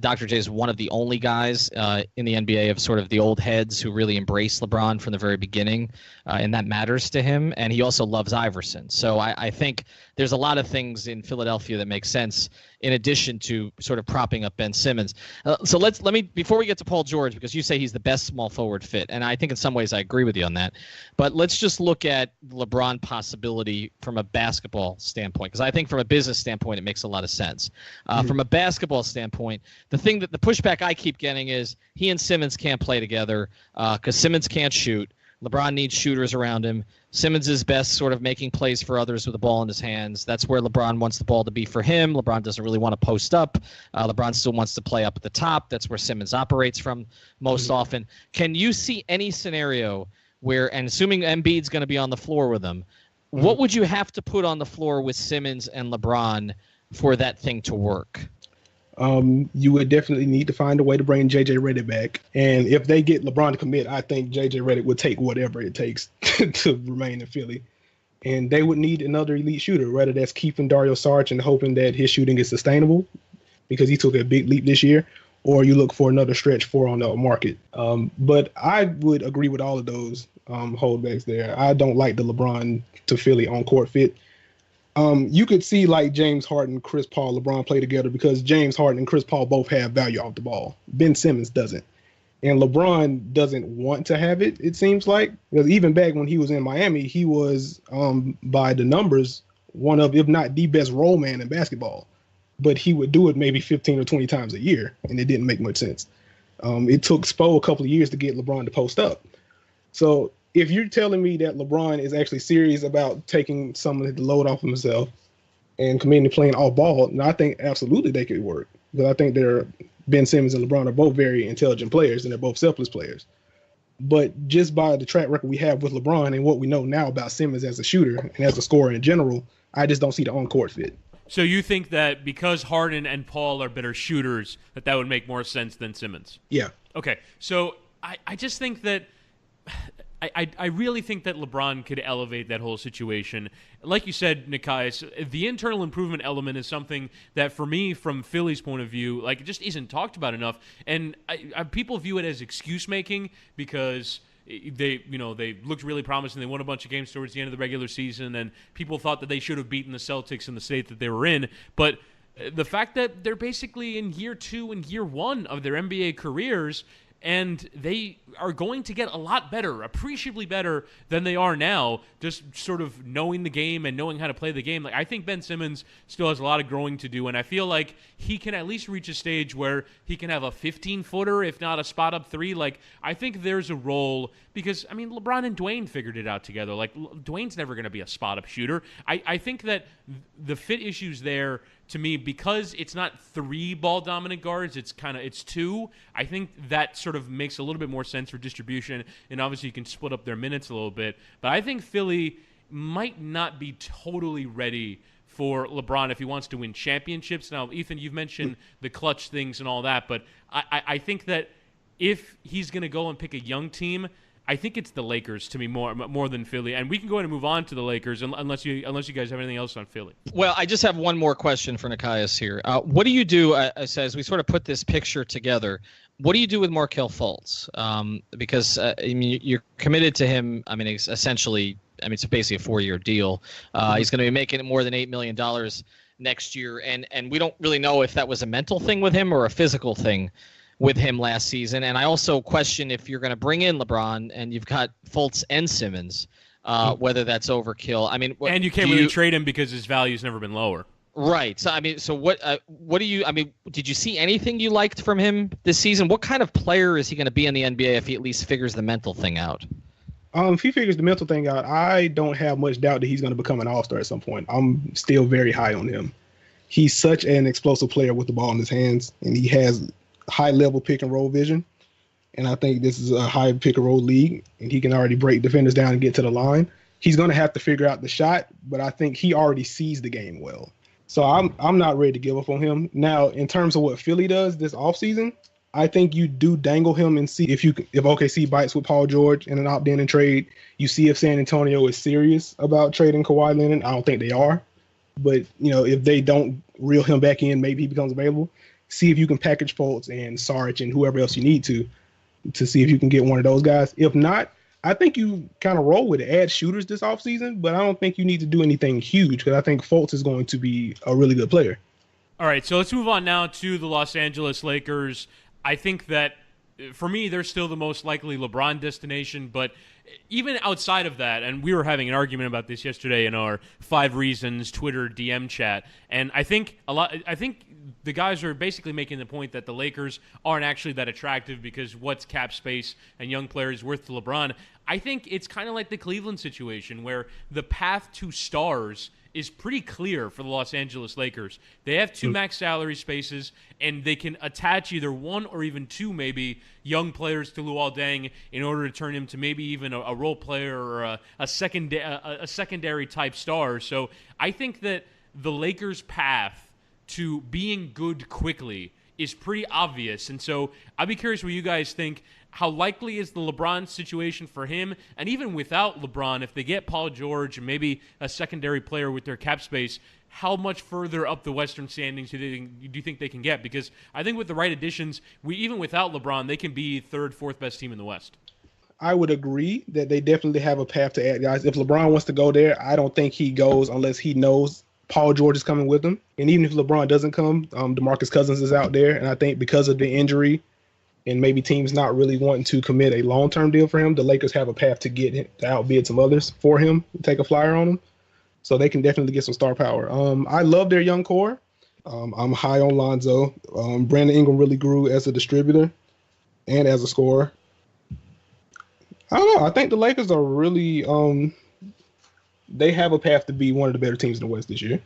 Dr. J is one of the only guys in the NBA of sort of the old heads who really embraced LeBron from the very beginning. And that matters to him. And he also loves Iverson. So I think there's a lot of things in Philadelphia that make sense in addition to sort of propping up Ben Simmons. So let me, before we get to Paul George, because you say he's the best small forward fit, and I think in some ways I agree with you on that, but let's just look at LeBron possibility from a basketball standpoint, because I think from a business standpoint it makes a lot of sense. From a basketball standpoint, the pushback I keep getting is he and Simmons can't play together because Simmons can't shoot. LeBron needs shooters around him. Simmons is best sort of making plays for others with the ball in his hands. That's where LeBron wants the ball to be for him. LeBron doesn't really want to post up. LeBron still wants to play up at the top. That's where Simmons operates from most often. Can you see any scenario where, and assuming Embiid's going to be on the floor with him, what would you have to put on the floor with Simmons and LeBron for that thing to work? You would definitely need to find a way to bring JJ Redick back. And if they get LeBron to commit, I think JJ Redick would take whatever it takes to remain in Philly. And they would need another elite shooter, whether that's keeping Dario Saric and hoping that his shooting is sustainable because he took a big leap this year, or you look for another stretch four on the market. But I would agree with all of those holdbacks there. I don't like the LeBron to Philly on-court fit. You could see like James Harden, Chris Paul, LeBron play together because James Harden and Chris Paul both have value off the ball. Ben Simmons doesn't. And LeBron doesn't want to have it, it seems like. Because even back when he was in Miami, he was, by the numbers, one of, if not the best role man in basketball. But he would do it maybe 15 or 20 times a year, and it didn't make much sense. It took Spo a couple of years to get LeBron to post up. So if you're telling me that LeBron is actually serious about taking some of the load off of himself and committing to playing all ball, then I think absolutely they could work. Because I think Ben Simmons and LeBron are both very intelligent players, and they're both selfless players. But just by the track record we have with LeBron and what we know now about Simmons as a shooter and as a scorer in general, I just don't see the on-court fit. So you think that because Harden and Paul are better shooters, that would make more sense than Simmons? Yeah. Okay. So I just think that I really think that LeBron could elevate that whole situation. Like you said, Nekias, the internal improvement element is something that, for me, from Philly's point of view, like, it just isn't talked about enough. And people view it as excuse making because they looked really promising. They won a bunch of games towards the end of the regular season, and people thought that they should have beaten the Celtics in the state that they were in. But the fact that they're basically in year 2 and year 1 of their NBA careers, and they are going to get a lot better, appreciably better than they are now, just sort of knowing the game and knowing how to play the game. Like, I think Ben Simmons still has a lot of growing to do, and I feel like he can at least reach a stage where he can have a 15-footer, if not a spot-up three. Like, I think there's a role because, I mean, LeBron and Dwayne figured it out together. Like, Dwayne's never going to be a spot-up shooter. I think that the fit issues there, to me, because it's not 3 ball-dominant guards, it's 2. I think that sort of makes a little bit more sense for distribution, and obviously you can split up their minutes a little bit. But I think Philly might not be totally ready for LeBron if he wants to win championships. Now, Ethan, you've mentioned the clutch things and all that, but I think that if he's going to go and pick a young team, I think it's the Lakers to me more than Philly, and we can go ahead and move on to the Lakers unless you guys have anything else on Philly. Well, I just have one more question for Nekias here. What do you do as we sort of put this picture together? What do you do with Markelle Fultz? Because I mean, you're committed to him. I mean, essentially, it's basically a 4-year deal. He's going to be making more than $8 million next year, and we don't really know if that was a mental thing with him or a physical thing with him last season. And I also question if you're going to bring in LeBron and you've got Fultz and Simmons, whether that's overkill. I mean, and you can't really trade him because his value's never been lower. Right. So, I mean, what do you, I mean, did you see anything you liked from him this season? What kind of player is he going to be in the NBA if he at least figures the mental thing out? If he figures the mental thing out, I don't have much doubt that he's going to become an all-star at some point. I'm still very high on him. He's such an explosive player with the ball in his hands, and he has high-level pick-and-roll vision. And I think this is a high pick-and-roll league, and he can already break defenders down and get to the line. He's going to have to figure out the shot, but I think he already sees the game well. So I'm not ready to give up on him. Now, in terms of what Philly does this offseason, I think you do dangle him and see if OKC bites with Paul George in an opt-in and trade. You see if San Antonio is serious about trading Kawhi Leonard. I don't think they are. But, if they don't reel him back in, maybe he becomes available. See if you can package Fultz and Saric and whoever else you need to see if you can get one of those guys. If not, I think you kind of roll with it. Add shooters this offseason, but I don't think you need to do anything huge because I think Fultz is going to be a really good player. All right, so let's move on now to the Los Angeles Lakers. I think that, for me, they're still the most likely LeBron destination, but even outside of that, and we were having an argument about this yesterday in our 5 Reasons Twitter DM chat, and I think the guys are basically making the point that the Lakers aren't actually that attractive because what's cap space and young players worth to LeBron. I think it's kind of like the Cleveland situation where the path to stars is pretty clear for the Los Angeles Lakers. They have 2 max salary spaces, and they can attach either 1 or even 2 maybe young players to Luol Deng in order to turn him to maybe even a role player or a secondary type star. So I think that the Lakers' path to being good quickly is pretty obvious. And so I'd be curious what you guys think. How likely is the LeBron situation for him? And even without LeBron, if they get Paul George and maybe a secondary player with their cap space, how much further up the Western standings do you think they can get? Because I think with the right additions, even without LeBron, they can be third, fourth best team in the West. I would agree that they definitely have a path to add guys. If LeBron wants to go there, I don't think he goes unless he knows Paul George is coming with him. And even if LeBron doesn't come, DeMarcus Cousins is out there. And I think because of the injury and maybe teams not really wanting to commit a long-term deal for him, the Lakers have a path to get him, to outbid some others for him, take a flyer on him. So they can definitely get some star power. I love their young core. I'm high on Lonzo. Brandon Ingram really grew as a distributor and as a scorer. I don't know. I think the Lakers are really they have a path to be one of the better teams in the West this year.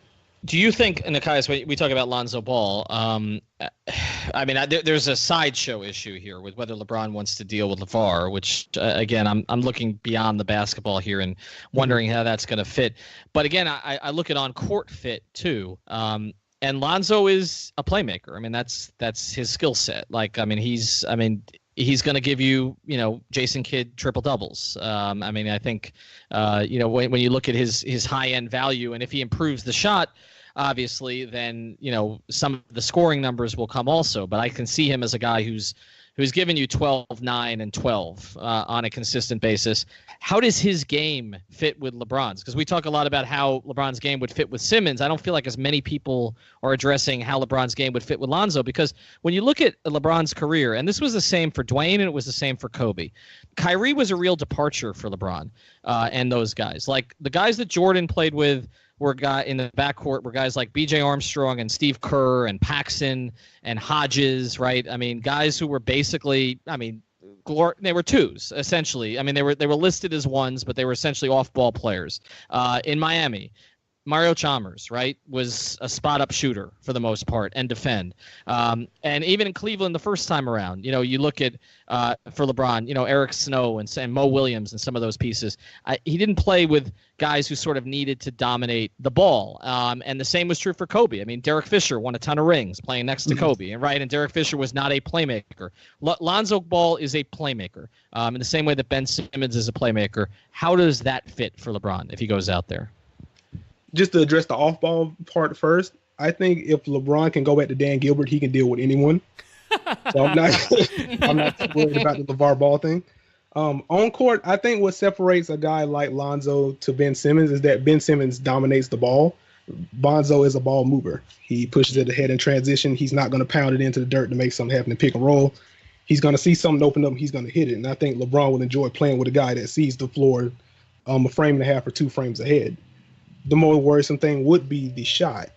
Do you think, Nekias, when we talk about Lonzo Ball, I mean, there's a sideshow issue here with whether LeBron wants to deal with LeVar, which, again, I'm looking beyond the basketball here and wondering how that's going to fit. But, again, I look at on-court fit, too. And Lonzo is a playmaker. I mean, that's his skill set. Like, I mean, he's going to give you, Jason Kidd triple doubles. I mean, I think, when you look at his high end value, and if he improves the shot, obviously, then, some of the scoring numbers will come also. But I can see him as a guy who's given you 12, 9, and 12 on a consistent basis. How does his game fit with LeBron's? Because we talk a lot about how LeBron's game would fit with Simmons. I don't feel like as many people are addressing how LeBron's game would fit with Lonzo, because when you look at LeBron's career, and this was the same for Dwayne and it was the same for Kobe, Kyrie was a real departure for LeBron and those guys. Like the guys that Jordan played with in the backcourt were guys like B.J. Armstrong and Steve Kerr and Paxson and Hodges, right? I mean, guys who were basically, they were twos, essentially. I mean, they were listed as ones, but they were essentially off-ball players. In Miami, Mario Chalmers, right, was a spot-up shooter for the most part and defend. And even in Cleveland the first time around, you look at, for LeBron, Eric Snow and Mo Williams and some of those pieces. He didn't play with guys who sort of needed to dominate the ball. And the same was true for Kobe. I mean, Derek Fisher won a ton of rings playing next to Kobe, right? And Derek Fisher was not a playmaker. Lonzo Ball is a playmaker in the same way that Ben Simmons is a playmaker. How does that fit for LeBron if he goes out there? Just to address the off-ball part first, I think if LeBron can go back to Dan Gilbert, he can deal with anyone. So I'm not too worried about the LeVar Ball thing. On court, I think what separates a guy like Lonzo to Ben Simmons is that Ben Simmons dominates the ball. Bonzo is a ball mover. He pushes it ahead in transition. He's not going to pound it into the dirt to make something happen in pick and roll. He's going to see something open up. He's going to hit it. And I think LeBron would enjoy playing with a guy that sees the floor a frame and a half or 2 frames ahead. The more worrisome thing would be the shot.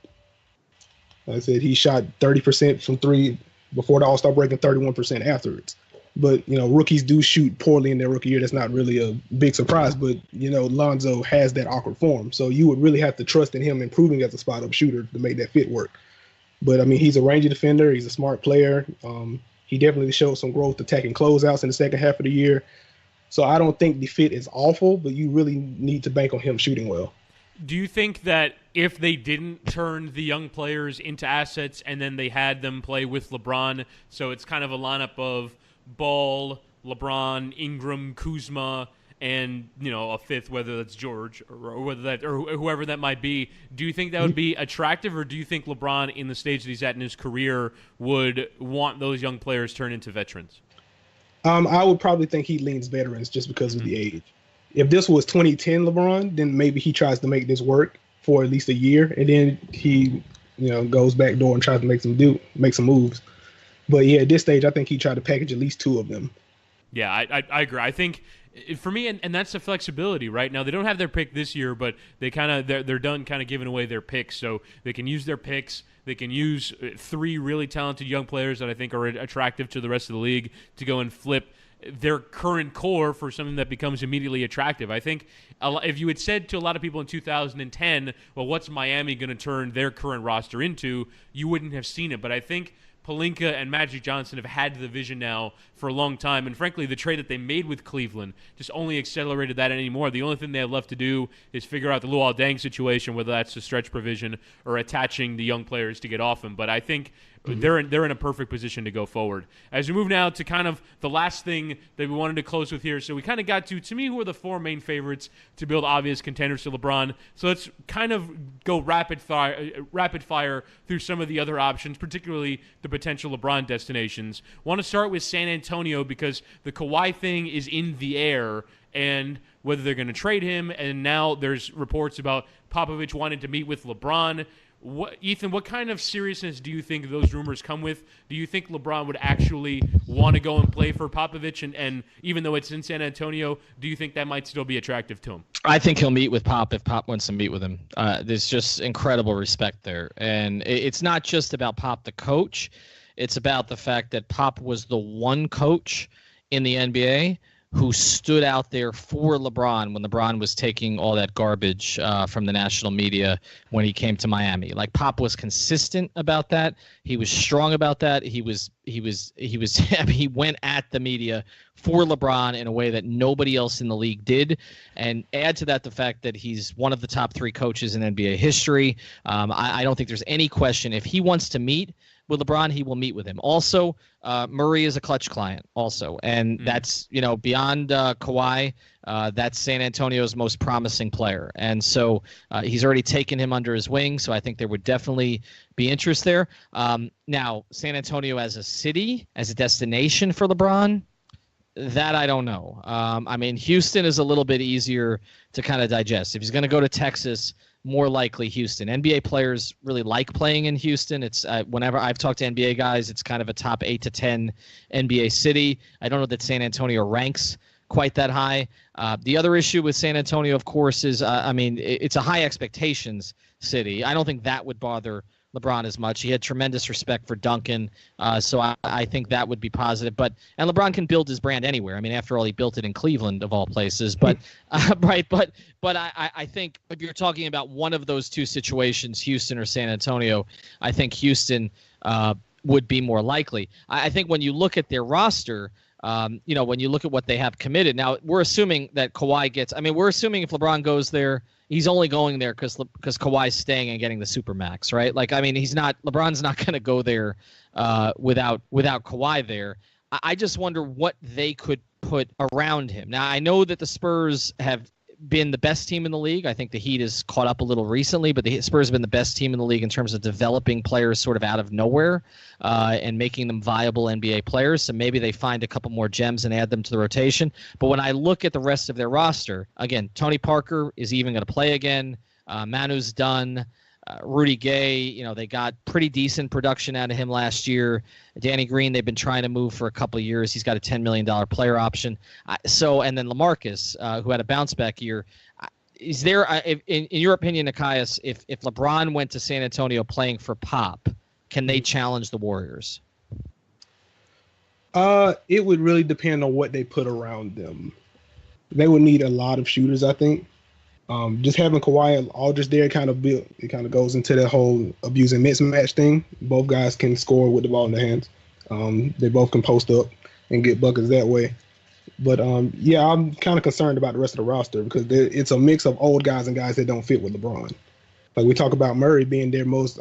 Like I said, he shot 30% from 3 before the All-Star break and 31% afterwards. But, rookies do shoot poorly in their rookie year. That's not really a big surprise. But, Lonzo has that awkward form. So you would really have to trust in him improving as a spot-up shooter to make that fit work. But, he's a rangy defender. He's a smart player. He definitely showed some growth attacking closeouts in the second half of the year. So I don't think the fit is awful, but you really need to bank on him shooting well. Do you think that if they didn't turn the young players into assets and then they had them play with LeBron, so it's kind of a lineup of Ball, LeBron, Ingram, Kuzma, and a fifth, whether that's George or whoever that might be, do you think that would be attractive, or do you think LeBron, in the stage that he's at in his career, would want those young players turned into veterans? I would probably think he leans veterans just because of the age. If this was 2010 LeBron, then maybe he tries to make this work for at least a year, and then he, goes back door and tries to make some moves. But yeah, at this stage, I think he tried to package at least 2 of them. Yeah, I agree. I think for me, and that's the flexibility, right? Now they don't have their pick this year, but they're done kind of giving away their picks, so they can use their picks. They can use 3 really talented young players that I think are attractive to the rest of the league to go and flip their current core for something that becomes immediately attractive. I think if you had said to a lot of people in 2010, well, what's Miami going to turn their current roster into, you wouldn't have seen it. But I think Pelinka and Magic Johnson have had the vision now for a long time, and frankly, the trade that they made with Cleveland just only accelerated that anymore. The only thing they have left to do is figure out the Luol Deng situation, whether that's the stretch provision or attaching the young players to get off him. But I think they're in a perfect position to go forward. As we move now to kind of the last thing that we wanted to close with here, so we kind of got to me, who are the four main favorites to build obvious contenders to LeBron. So let's kind of go rapid fire through some of the other options, particularly the potential LeBron destinations. Want to start with San Antonio because the Kawhi thing is in the air, and whether they're going to trade him, and now there's reports about Popovich wanting to meet with LeBron. Ethan, what kind of seriousness do you think those rumors come with? Do you think LeBron would actually want to go and play for Popovich? And even though it's in San Antonio, do you think that might still be attractive to him? I think he'll meet with Pop if Pop wants to meet with him. There's just incredible respect there. And it's not just about Pop the coach. It's about the fact that Pop was the one coach in the NBA who stood out there for LeBron when LeBron was taking all that garbage from the national media when he came to Miami. Like, Pop was consistent about that. He was strong about that. He went at the media for LeBron in a way that nobody else in the league did. And add to that the fact that he's one of the top 3 coaches in NBA history. I don't think there's any question if he wants to meet with LeBron, he will meet with him. Also, Murray is a clutch client also. And that's, beyond Kawhi, that's San Antonio's most promising player. And so he's already taken him under his wing. So I think there would definitely be interest there. Now, San Antonio as a city, as a destination for LeBron, that I don't know. Houston is a little bit easier to kind of digest. If he's going to go to Texas, more likely Houston. NBA players really like playing in Houston. It's whenever I've talked to NBA guys, it's kind of a top 8 to 10 NBA city. I don't know that San Antonio ranks quite that high. The other issue with San Antonio, of course, is it's a high expectations city. I don't think that would bother LeBron as much. He had tremendous respect for Duncan, so I think that would be positive. And LeBron can build his brand anywhere. After all, he built it in Cleveland of all places. But right, but I think if you're talking about one of those two situations, Houston or San Antonio, I think Houston would be more likely. I think when you look at their roster, when you look at what they have committed, now we're assuming that Kawhi gets. We're assuming if LeBron goes there, he's only going there because Kawhi's staying and getting the supermax, right? LeBron's not going to go there without Kawhi there. I just wonder what they could put around him. Now, I know that the Spurs have been the best team in the league. I think the Heat has caught up a little recently, but the Spurs have been the best team in the league in terms of developing players sort of out of nowhere and making them viable NBA players. So maybe they find a couple more gems and add them to the rotation. But when I look at the rest of their roster, again, Tony Parker is even going to play again. Manu's done. Rudy Gay, they got pretty decent production out of him last year. Danny Green, they've been trying to move for a couple of years. He's got a $10 million player option. And then LaMarcus, who had a bounce back year. Is there, in your opinion, Nekias, if LeBron went to San Antonio playing for Pop, can they challenge the Warriors? It would really depend on what they put around them. They would need a lot of shooters, I think. Just having Kawhi and Aldridge there kind of goes into that whole abuse and mismatch thing. Both guys can score with the ball in their hands. They both can post up and get buckets that way. But I'm kind of concerned about the rest of the roster because it's a mix of old guys and guys that don't fit with LeBron. Like we talk about Murray being their most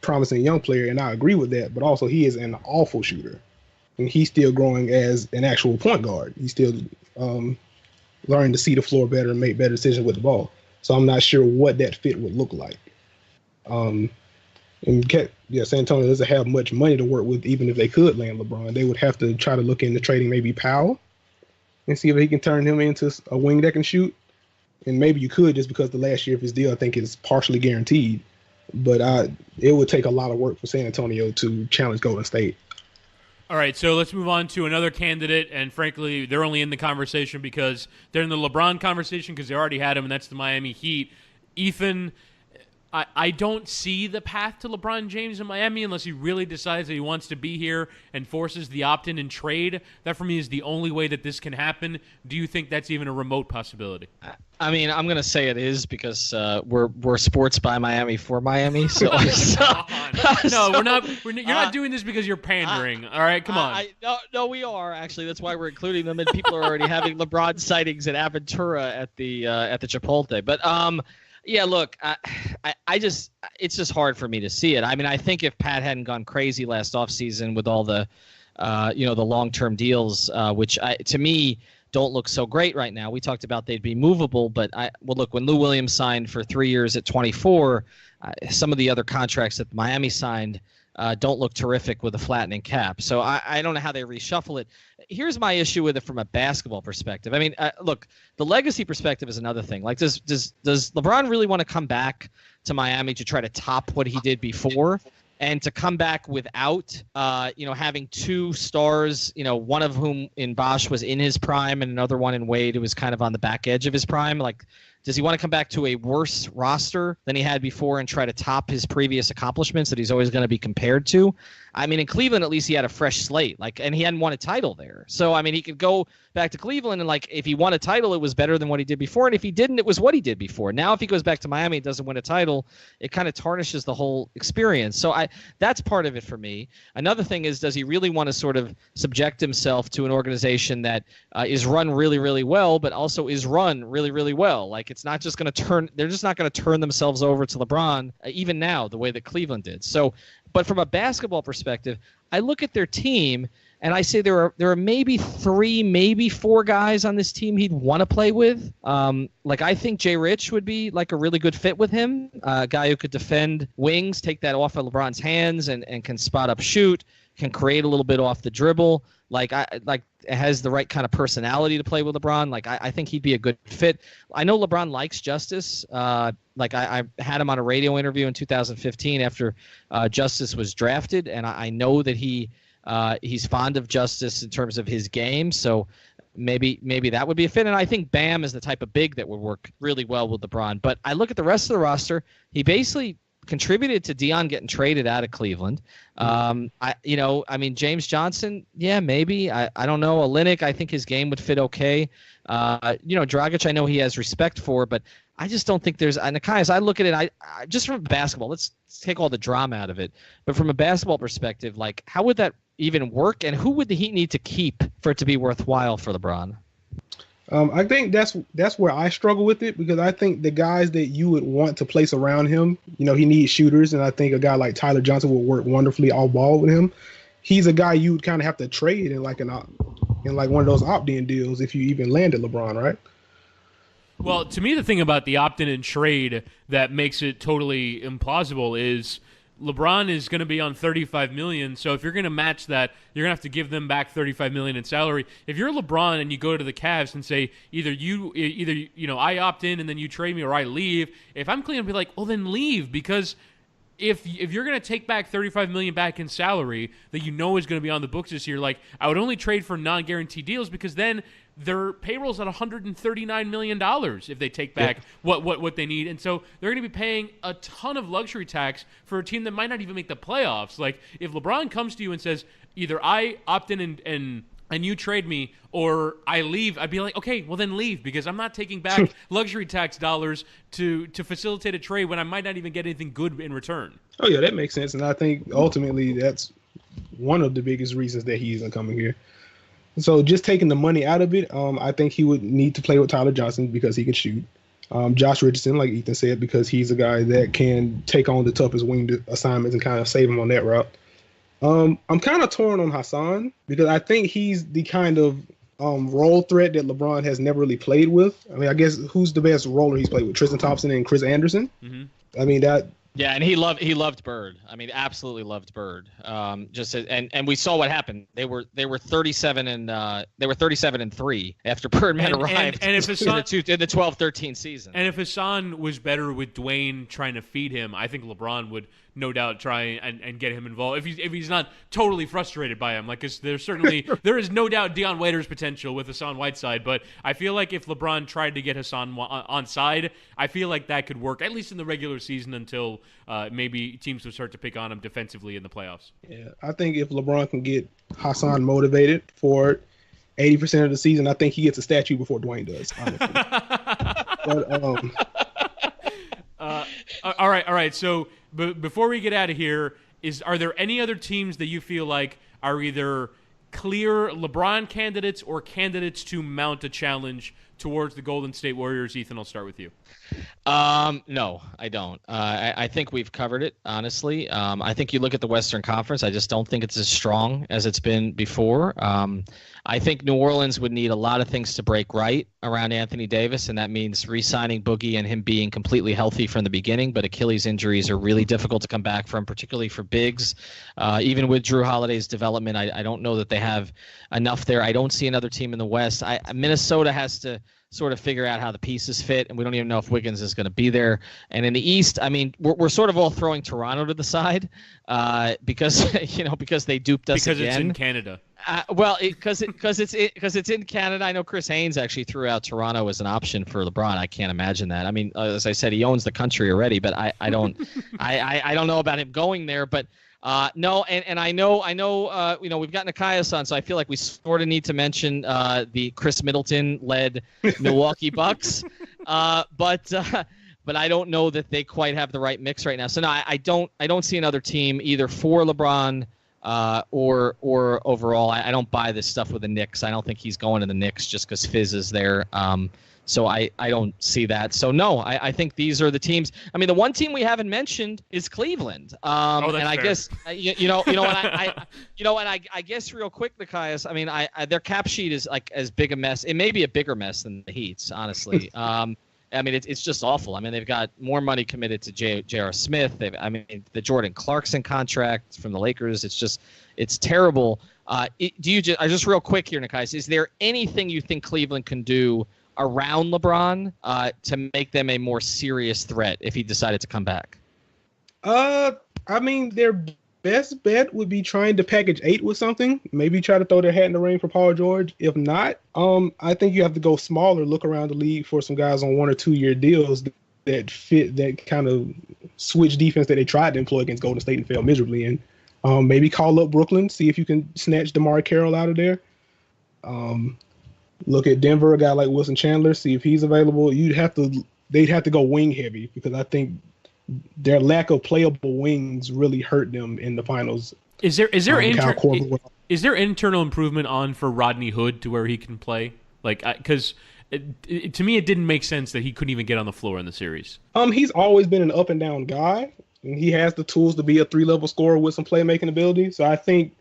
promising young player, and I agree with that. But also he is an awful shooter, and he's still growing as an actual point guard. He's still learning to see the floor better and make better decisions with the ball. So I'm not sure what that fit would look like. San Antonio doesn't have much money to work with, even if they could land LeBron. They would have to try to look into trading maybe Powell and see if he can turn him into a wing that can shoot. And maybe you could just because the last year of his deal, I think, is partially guaranteed. But it would take a lot of work for San Antonio to challenge Golden State. All right, so let's move on to another candidate, and frankly, they're only in the conversation because they're in the LeBron conversation because they already had him, and that's the Miami Heat. Ethan, I don't see the path to LeBron James in Miami unless he really decides that he wants to be here and forces the opt-in and trade. That, for me, is the only way that this can happen. Do you think that's even a remote possibility? I mean, I'm going to say it is because we're sports by Miami for Miami. So, no, we're not. You're not doing this because you're pandering. All right, come on. No, we are actually. That's why we're including them, and people are already having LeBron sightings at Aventura at the Chipotle. But yeah, look, I just it's just hard for me to see it. I mean, I think if Pat hadn't gone crazy last offseason with all the the long-term deals, which to me don't look so great right now. We talked about they'd be movable, but look, when Lou Williams signed for 3 years at 24, some of the other contracts that Miami signed don't look terrific with a flattening cap. So I don't know how they reshuffle it. Here's my issue with it from a basketball perspective. I mean, look, the legacy perspective is another thing. Like, does LeBron really want to come back to Miami to try to top what he did before? And to come back without, having two stars, one of whom in Bosch was in his prime and another one in Wade who was kind of on the back edge of his prime. Like, does he want to come back to a worse roster than he had before and try to top his previous accomplishments that he's always going to be compared to? I mean, in Cleveland, at least he had a fresh slate, and he hadn't won a title there. So, I mean, he could go back to Cleveland and, if he won a title, it was better than what he did before. And if he didn't, it was what he did before. Now, if he goes back to Miami and doesn't win a title, it kind of tarnishes the whole experience. So that's part of it for me. Another thing is, does he really want to sort of subject himself to an organization that is run really, really well, but also is run really, really well? Like, it's not just going to they're just not going to turn themselves over to LeBron, even now, the way that Cleveland did. So, but from a basketball perspective, I look at their team and I say there are maybe 3, maybe 4 guys on this team he'd want to play with. I think Jay Rich would be a really good fit with him, a guy who could defend wings, take that off of LeBron's hands and can spot up shoot, can create a little bit off the dribble. Has the right kind of personality to play with LeBron. I think he'd be a good fit. I know LeBron likes Justice. I had him on a radio interview in 2015 after Justice was drafted, and I know that he's fond of Justice in terms of his game. So maybe that would be a fit. And I think Bam is the type of big that would work really well with LeBron. But I look at the rest of the roster. He basically contributed to Dion getting traded out of Cleveland. James Johnson, yeah, maybe. I don't know. Olynyk, I think his game would fit okay. Dragic, I know he has respect for, but I just don't think there's – Nekias, I look at it, I just from basketball, let's take all the drama out of it. But from a basketball perspective, how would that even work, and who would the Heat need to keep for it to be worthwhile for LeBron? I think that's where I struggle with it, because I think the guys that you would want to place around him, he needs shooters, and I think a guy like Tyler Johnson would work wonderfully all ball with him. He's a guy you would kind of have to trade in one of those opt-in deals if you even landed LeBron, right? Well, to me, the thing about the opt-in and trade that makes it totally implausible is LeBron is going to be on $35 million, so if you're going to match that, you're going to have to give them back $35 million in salary. If you're LeBron and you go to the Cavs and say either I opt in and then you trade me, or I leave, if I'm Cleveland, I'd be like, well, then leave, because if you're going to take back $35 million back in salary that is going to be on the books this year, I would only trade for non-guaranteed deals, because then their payroll's at $139 million if they take back what they need. And so they're going to be paying a ton of luxury tax for a team that might not even make the playoffs. If LeBron comes to you and says, either I opt in and you trade me, or I leave, I'd be like, okay, well then leave, because I'm not taking back luxury tax dollars to facilitate a trade when I might not even get anything good in return. Oh, yeah, that makes sense. And I think ultimately that's one of the biggest reasons that he isn't coming here. So just taking the money out of it, I think he would need to play with Tyler Johnson because he can shoot. Josh Richardson, like Ethan said, because he's a guy that can take on the toughest wing assignments and kind of save him on that route. I'm kind of torn on Hassan, because I think he's the kind of role threat that LeBron has never really played with. I mean, I guess who's the best roller he's played with? Tristan Thompson and Chris Anderson. Mm-hmm. I mean, Yeah, and he loved Bird. I mean, absolutely loved Bird. And we saw what happened. They were 37-3 after Birdman arrived. And if Hassan in the 12-13 season. And if Hassan was better with Dwayne trying to feed him, I think LeBron would no doubt try and get him involved. If he's not totally frustrated by him, like there is no doubt Dion Waiters' potential with Hassan Whiteside, but I feel like if LeBron tried to get Hassan on side, I feel like that could work at least in the regular season until maybe teams would start to pick on him defensively in the playoffs. Yeah, I think if LeBron can get Hassan motivated for 80% of the season, I think he gets a statue before Dwayne does. Honestly. All right. So before we get out of here, are there any other teams that you feel like are either clear LeBron candidates or candidates to mount a challenge towards the Golden State Warriors? Ethan, I'll start with you. No, I don't. I think we've covered it, honestly. I think you look at the Western Conference, I just don't think it's as strong as it's been before. I think New Orleans would need a lot of things to break right around Anthony Davis, and that means re-signing Boogie and him being completely healthy from the beginning, but Achilles injuries are really difficult to come back from, particularly for bigs. Even with Drew Holiday's development, I don't know that they have enough there. I don't see another team in the West. Minnesota has to sort of figure out how the pieces fit, and we don't even know if Wiggins is going to be there. And in the East, I mean, we're sort of all throwing Toronto to the side because they duped us because again. It's in Canada. Because it's in Canada. I know Chris Haynes actually threw out Toronto as an option for LeBron. I can't imagine that. I mean, as I said, he owns the country already, but I don't I don't know about him going there. But no, and I know we've got Nekias on, so I feel like we sort of need to mention the Chris Middleton-led Milwaukee Bucks, but I don't know that they quite have the right mix right now. So no, I don't see another team either for LeBron or overall. I don't buy this stuff with the Knicks. I don't think he's going to the Knicks just because Fizz is there. So I don't see that. So no, I think these are the teams. I mean, the one team we haven't mentioned is Cleveland. That's and I fair. guess I guess real quick, Nekias. I mean, their cap sheet is like as big a mess. It may be a bigger mess than the Heat's, honestly. I mean, it's just awful. I mean, they've got more money committed to J.R. Smith. The Jordan Clarkson contract from the Lakers. It's terrible. Just real quick here, Nekias, is there anything you think Cleveland can do around LeBron to make them a more serious threat if he decided to come back? I mean, their best bet would be trying to package 8 with something. Maybe try to throw their hat in the ring for Paul George. If not, I think you have to go smaller, look around the league for some guys on 1 or 2 year deals that fit that kind of switch defense that they tried to employ against Golden State and failed miserably in. Maybe call up Brooklyn, see if you can snatch DeMar Carroll out of there. Look at Denver, a guy like Wilson Chandler, see if he's available. They'd have to go wing heavy because I think their lack of playable wings really hurt them in the finals. Is there internal improvement on for Rodney Hood to where he can play? Like, because to me, it didn't make sense that he couldn't even get on the floor in the series. He's always been an up and down guy, and he has the tools to be a 3-level scorer with some playmaking ability. So I think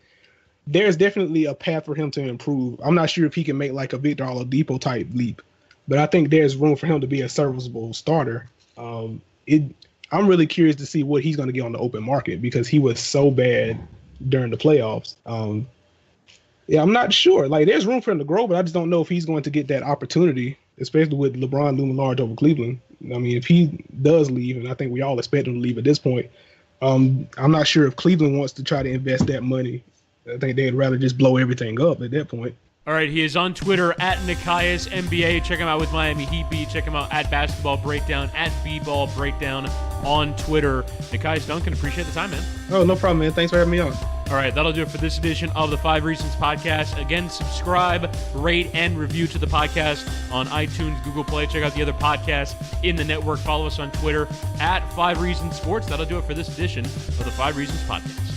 there's definitely a path for him to improve. I'm not sure if he can make like a Victor Oladipo type leap, but I think there's room for him to be a serviceable starter. I'm really curious to see what he's going to get on the open market because he was so bad during the playoffs. I'm not sure. Like, there's room for him to grow, but I just don't know if he's going to get that opportunity, especially with LeBron looming large over Cleveland. I mean, if he does leave, and I think we all expect him to leave at this point, I'm not sure if Cleveland wants to try to invest that money. I think they'd rather just blow everything up at that point. All right, he is on Twitter at Nekias NBA. Check him out with Miami Heat Beat. Check him out at Basketball Breakdown, at B-Ball Breakdown on Twitter. Nekias, Duncan, appreciate the time, man. Oh, no problem, man. Thanks for having me on. All right, that'll do it for this edition of the 5 Reasons Podcast. Again, subscribe, rate, and review to the podcast on iTunes, Google Play. Check out the other podcasts in the network. Follow us on Twitter at 5 Reasons Sports. That'll do it for this edition of the 5 Reasons Podcast.